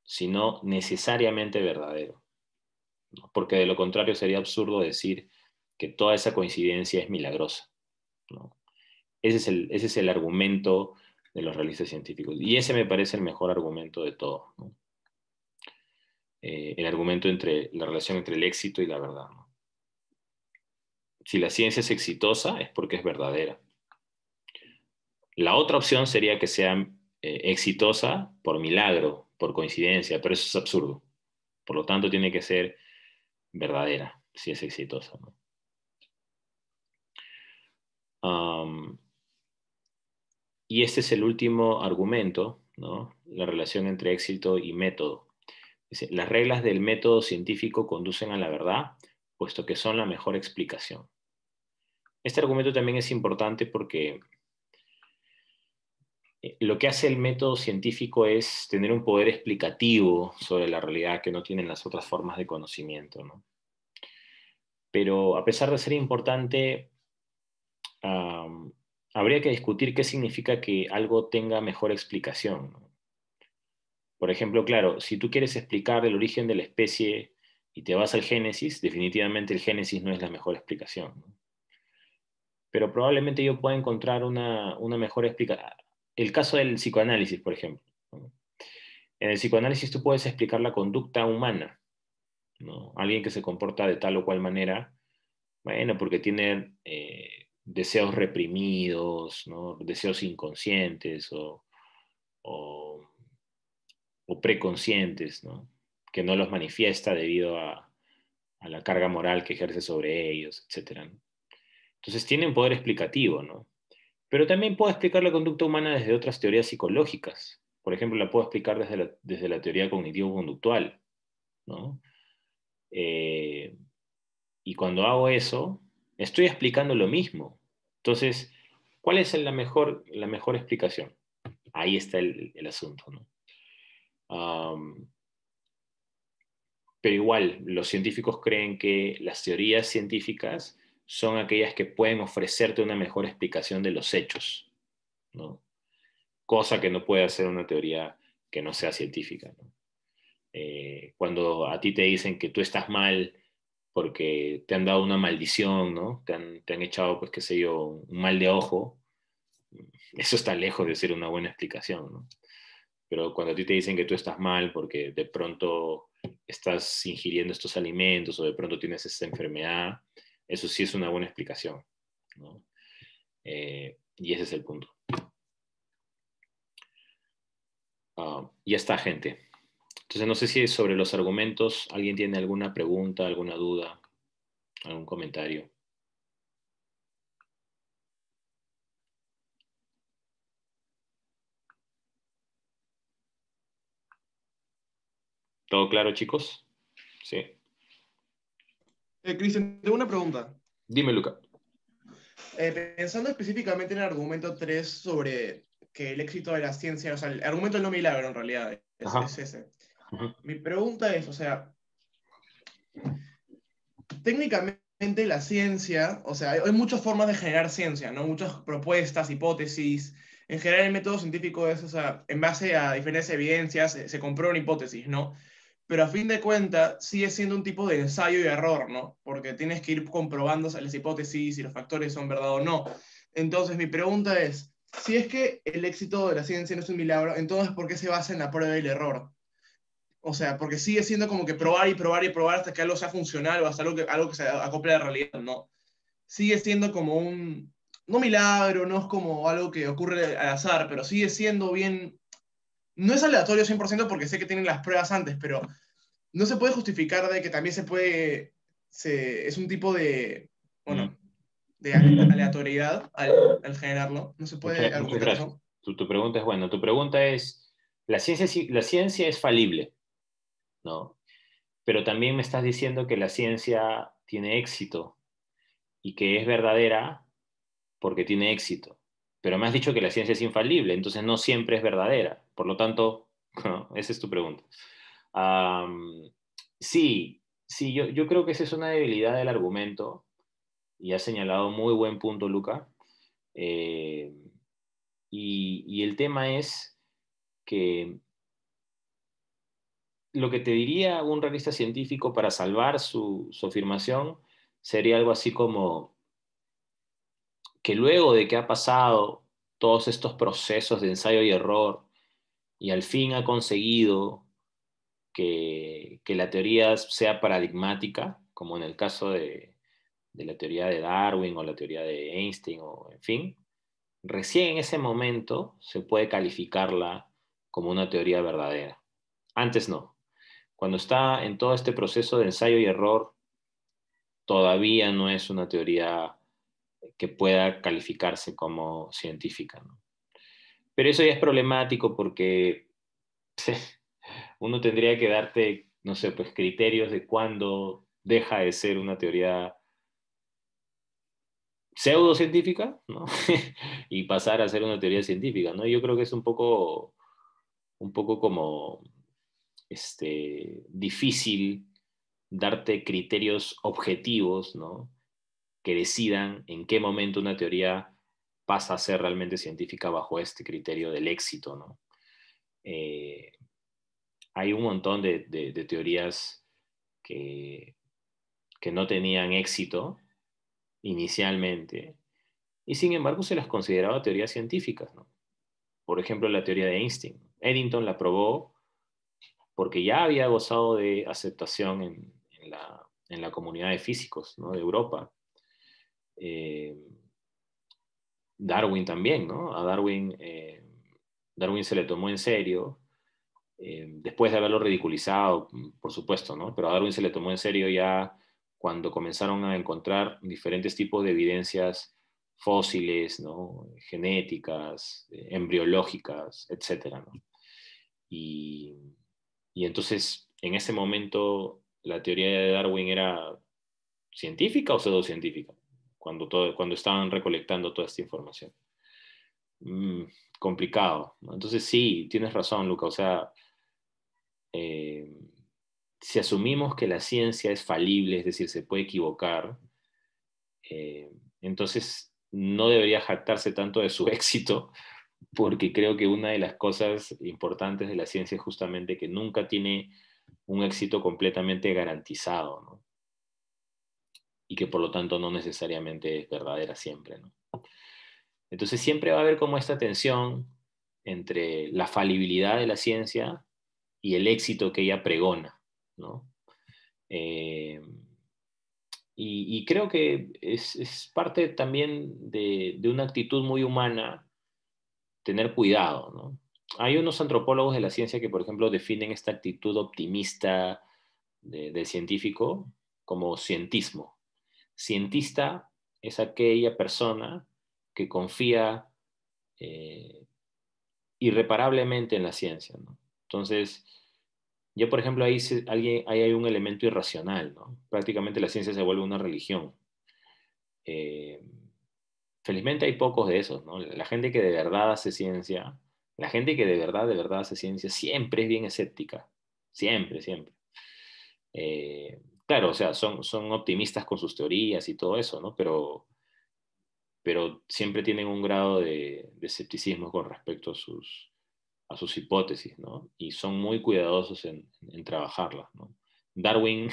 sino necesariamente verdadero, ¿no? Porque de lo contrario sería absurdo decir que toda esa coincidencia es milagrosa, ¿no? Ese es el argumento de los realistas científicos. Y ese me parece el mejor argumento de todo, ¿no? El argumento la relación entre el éxito y la verdad, ¿no? Si la ciencia es exitosa es porque es verdadera. La otra opción sería que sea exitosa por milagro, por coincidencia, pero eso es absurdo. Por lo tanto, tiene que ser verdadera si es exitosa, ¿no? Y este es el último argumento, ¿no? La relación entre éxito y método. Dice, las reglas del método científico conducen a la verdad, puesto que son la mejor explicación. Este argumento también es importante porque Lo que hace el método científico es tener un poder explicativo sobre la realidad que no tienen las otras formas de conocimiento, ¿no? Pero a pesar de ser importante, habría que discutir qué significa que algo tenga mejor explicación, ¿no? Por ejemplo, claro, si tú quieres explicar el origen de la especie y te vas al Génesis, definitivamente el Génesis no es la mejor explicación, ¿no? Pero probablemente yo pueda encontrar una mejor explicación. El caso del psicoanálisis, por ejemplo, ¿no? En el psicoanálisis tú puedes explicar la conducta humana, ¿no? Alguien que se comporta de tal o cual manera, bueno, porque tiene deseos reprimidos, ¿no? Deseos inconscientes o, o preconscientes, ¿no? Que no los manifiesta debido a la carga moral que ejerce sobre ellos, etcétera, ¿no? Entonces tiene un poder explicativo, ¿no? Pero también puedo explicar la conducta humana desde otras teorías psicológicas. Por ejemplo, la puedo explicar desde la teoría cognitivo-conductual, ¿no? Eh, y cuando hago eso, estoy explicando lo mismo. Entonces, ¿cuál es la mejor explicación? Ahí está el asunto, ¿no? Pero igual, los científicos creen que las teorías científicas son aquellas que pueden ofrecerte una mejor explicación de los hechos, ¿no? Cosa que no puede hacer una teoría que no sea científica, ¿no? Cuando a ti te dicen que tú estás mal porque te han dado una maldición, ¿no? Te han echado, pues qué sé yo, un mal de ojo, eso está lejos de ser una buena explicación, ¿no? Pero cuando a ti te dicen que tú estás mal porque de pronto estás ingiriendo estos alimentos o de pronto tienes esta enfermedad, eso sí es una buena explicación, ¿no? Y ese es el punto. Ya está, gente. Entonces no sé si sobre los argumentos alguien tiene alguna pregunta, alguna duda, algún comentario. ¿Todo claro, chicos? Sí. Cristian, tengo una pregunta. Dime, Luca. Pensando específicamente en el argumento 3 sobre que el éxito de la ciencia, o sea, el argumento del no milagro en realidad es ese. Ujú. Mi pregunta es, o sea, técnicamente la ciencia, o sea, hay muchas formas de generar ciencia, ¿no? Muchas propuestas, hipótesis. En general el método científico es, o sea, en base a diferentes evidencias se comprueba una hipótesis, ¿no? Pero a fin de cuentas sigue siendo un tipo de ensayo y error, ¿no? Porque tienes que ir comprobando las hipótesis y los factores son verdad o no. Entonces mi pregunta es, si es que el éxito de la ciencia no es un milagro, entonces ¿por qué se basa en la prueba y el error? O sea, porque sigue siendo como que probar y probar y probar hasta que algo sea funcional o hasta algo que se acople a la realidad, ¿no? Sigue siendo como un, no milagro, no es como algo que ocurre al azar, pero sigue siendo bien, no es aleatorio 100% porque sé que tienen las pruebas antes, pero no se puede justificar de que también se puede, es un tipo de, bueno, de aleatoriedad al generarlo. No se puede Muchas argumentar gracias. eso. Tu pregunta es buena. Tu pregunta es, la ciencia es falible, ¿no? Pero también me estás diciendo que la ciencia tiene éxito y que es verdadera porque tiene éxito. Pero me has dicho que la ciencia es infalible, entonces no siempre es verdadera. Por lo tanto, ¿no? Esa es tu pregunta. Um, sí, sí, yo creo que esa es una debilidad del argumento y has señalado muy buen punto, Luca. Eh, y el tema es que lo que te diría un realista científico para salvar su afirmación sería algo así como que luego de que ha pasado todos estos procesos de ensayo y error y al fin ha conseguido que la teoría sea paradigmática, como en el caso de la teoría de Darwin o la teoría de Einstein, o en fin, recién en ese momento se puede calificarla como una teoría verdadera. Antes no. Cuando está en todo este proceso de ensayo y error, todavía no es una teoría que pueda calificarse como científica, ¿no? Pero eso ya es problemático porque uno tendría que darte, no sé, pues criterios de cuándo deja de ser una teoría pseudocientífica, ¿no? Y pasar a ser una teoría científica, ¿no? Yo creo que es un poco como difícil darte criterios objetivos, ¿no? Que decidan en qué momento una teoría pasa a ser realmente científica bajo este criterio del éxito, ¿no? Hay un montón de teorías que no tenían éxito inicialmente, y sin embargo se las consideraba teorías científicas, ¿no? Por ejemplo, la teoría de Einstein. Eddington la probó porque ya había gozado de aceptación en la comunidad de físicos, ¿no? De Europa. Eh, Darwin también, ¿no? A Darwin se le tomó en serio, después de haberlo ridiculizado, por supuesto, ¿no? Pero a Darwin se le tomó en serio ya cuando comenzaron a encontrar diferentes tipos de evidencias fósiles, ¿no? Genéticas, embriológicas, etcétera, ¿no? Y, y entonces, en ese momento, la teoría de Darwin era científica o pseudocientífica, cuando estaban recolectando toda esta información. Mm, complicado, ¿no? Entonces sí, tienes razón, Luca, o sea, eh, si asumimos que la ciencia es falible, es decir, se puede equivocar, eh, entonces no debería jactarse tanto de su éxito, porque creo que una de las cosas importantes de la ciencia es justamente que nunca tiene un éxito completamente garantizado, ¿no? Y que por lo tanto no necesariamente es verdadera siempre, ¿no? Entonces siempre va a haber como esta tensión entre la falibilidad de la ciencia y el éxito que ella pregona, ¿no? Eh, y creo que es parte también de una actitud muy humana tener cuidado, ¿no? Hay unos antropólogos de la ciencia que, por ejemplo, definen esta actitud optimista del científico como cientismo. Cientista es aquella persona que confía eh, irreparablemente en la ciencia, ¿no? Entonces, yo, por ejemplo, ahí hay un elemento irracional, ¿no? Prácticamente la ciencia se vuelve una religión. Eh, Felizmente hay pocos de esos, ¿no? La gente que de verdad hace ciencia, la gente que de verdad hace ciencia, siempre es bien escéptica. Siempre, siempre. Claro, o sea, son optimistas con sus teorías y todo eso, ¿no? Pero siempre tienen un grado de escepticismo con respecto a sus hipótesis, ¿no? Y son muy cuidadosos en trabajarlas, ¿no? Darwin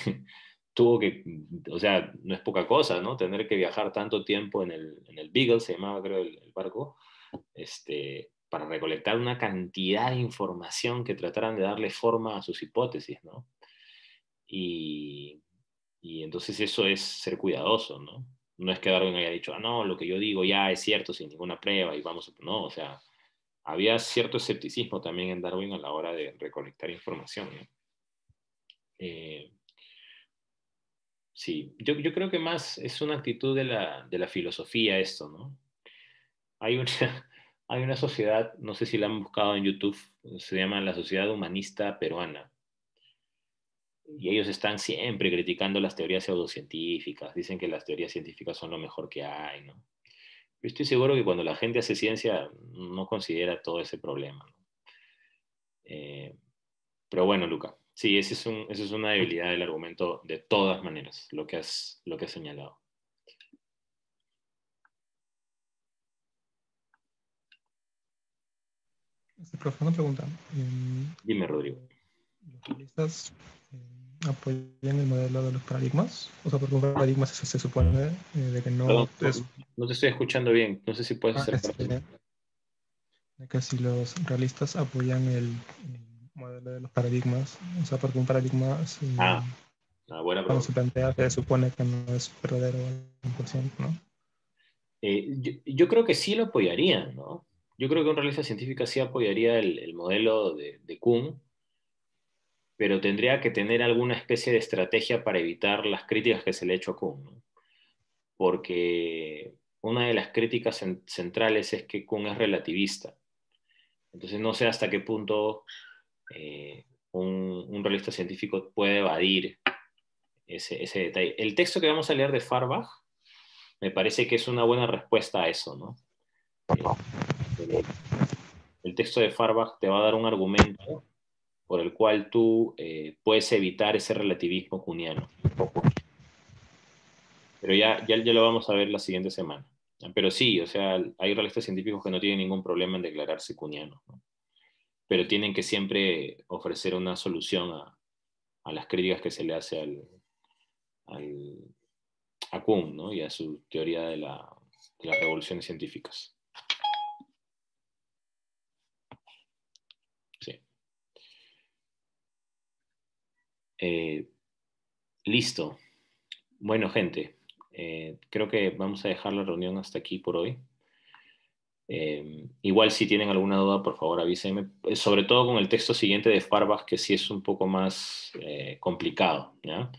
tuvo que, o sea, no es poca cosa, ¿no? Tener que viajar tanto tiempo en el Beagle, se llamaba creo el barco, para recolectar una cantidad de información que trataran de darle forma a sus hipótesis, ¿no? Y, y entonces eso es ser cuidadoso, ¿no? No es que Darwin haya dicho, ah, no, lo que yo digo ya es cierto sin ninguna prueba y vamos, no, o sea, había cierto escepticismo también en Darwin a la hora de recolectar información, ¿no? Eh, sí, yo creo que más es una actitud de la filosofía esto, ¿no? Hay una, hay una sociedad, no sé si la han buscado en YouTube, se llama la Sociedad Humanista Peruana. Y ellos están siempre criticando las teorías pseudocientíficas, dicen que las teorías científicas son lo mejor que hay, ¿no? Yo estoy seguro que cuando la gente hace ciencia no considera todo ese problema, ¿no? Eh, pero bueno, Luca, sí, esa es una debilidad del argumento de todas maneras, lo que has señalado. Profe, una pregunta. Dime, Rodrigo. ¿Los realistas apoyan el modelo de los paradigmas? O sea, porque un paradigma se supone de que no Perdón, es... no te estoy escuchando bien, no sé si puedes hacer... de que si los realistas apoyan el modelo de los paradigmas, o sea, porque un paradigma Buena cuando se pregunta. plantea se supone que no es verdadero al 100%, ¿no? Yo creo que sí lo apoyarían, ¿no? Yo creo que un realista científica sí apoyaría el modelo de Kuhn, pero tendría que tener alguna especie de estrategia para evitar las críticas que se le ha hecho a Kuhn, ¿no? Porque una de las críticas centrales es que Kuhn es relativista. Entonces no sé hasta qué punto un realista científico puede evadir ese detalle. El texto que vamos a leer de Farbach me parece que es una buena respuesta a eso, ¿no? El texto de Farbach te va a dar un argumento por el cual tú puedes evitar ese relativismo kuhniano. Pero ya lo vamos a ver la siguiente semana. Pero sí, o sea, hay realistas científicos que no tienen ningún problema en declararse kuhnianos, ¿no? Pero tienen que siempre ofrecer una solución a las críticas que se le hace a Kuhn, ¿no? Y a su teoría de las revoluciones científicas. Sí. Listo. Bueno, gente, creo que vamos a dejar la reunión hasta aquí por hoy. Igual si tienen alguna duda, por favor avísenme, sobre todo con el texto siguiente de Farbach, que sí es un poco más complicado, ¿ya?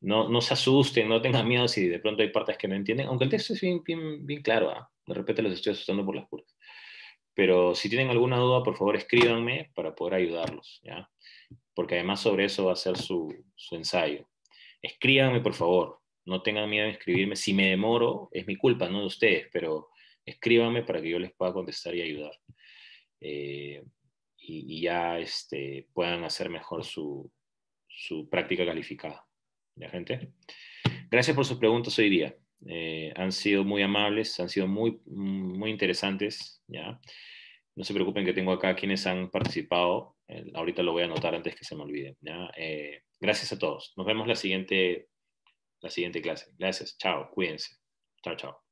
No se asusten, no tengan miedo si de pronto hay partes que no entienden, aunque el texto es bien claro, ¿eh? De repente los estoy asustando por las puras. Pero si tienen alguna duda, por favor escríbanme para poder ayudarlos, ¿ya? Porque además sobre eso va a ser su ensayo. Escríbanme, por favor, no tengan miedo en escribirme. Si me demoro, es mi culpa, no de ustedes, pero escríbanme para que yo les pueda contestar y ayudar. Y ya puedan hacer mejor su práctica calificada. ¿Ya, gente? Gracias por sus preguntas hoy día. Han sido muy amables, han sido muy interesantes. ¿Ya? No se preocupen que tengo acá quienes han participado. Ahorita lo voy a anotar antes que se me olvide. ¿Ya? Gracias a todos. Nos vemos la siguiente clase. Gracias. Chao. Cuídense. Chao, chao.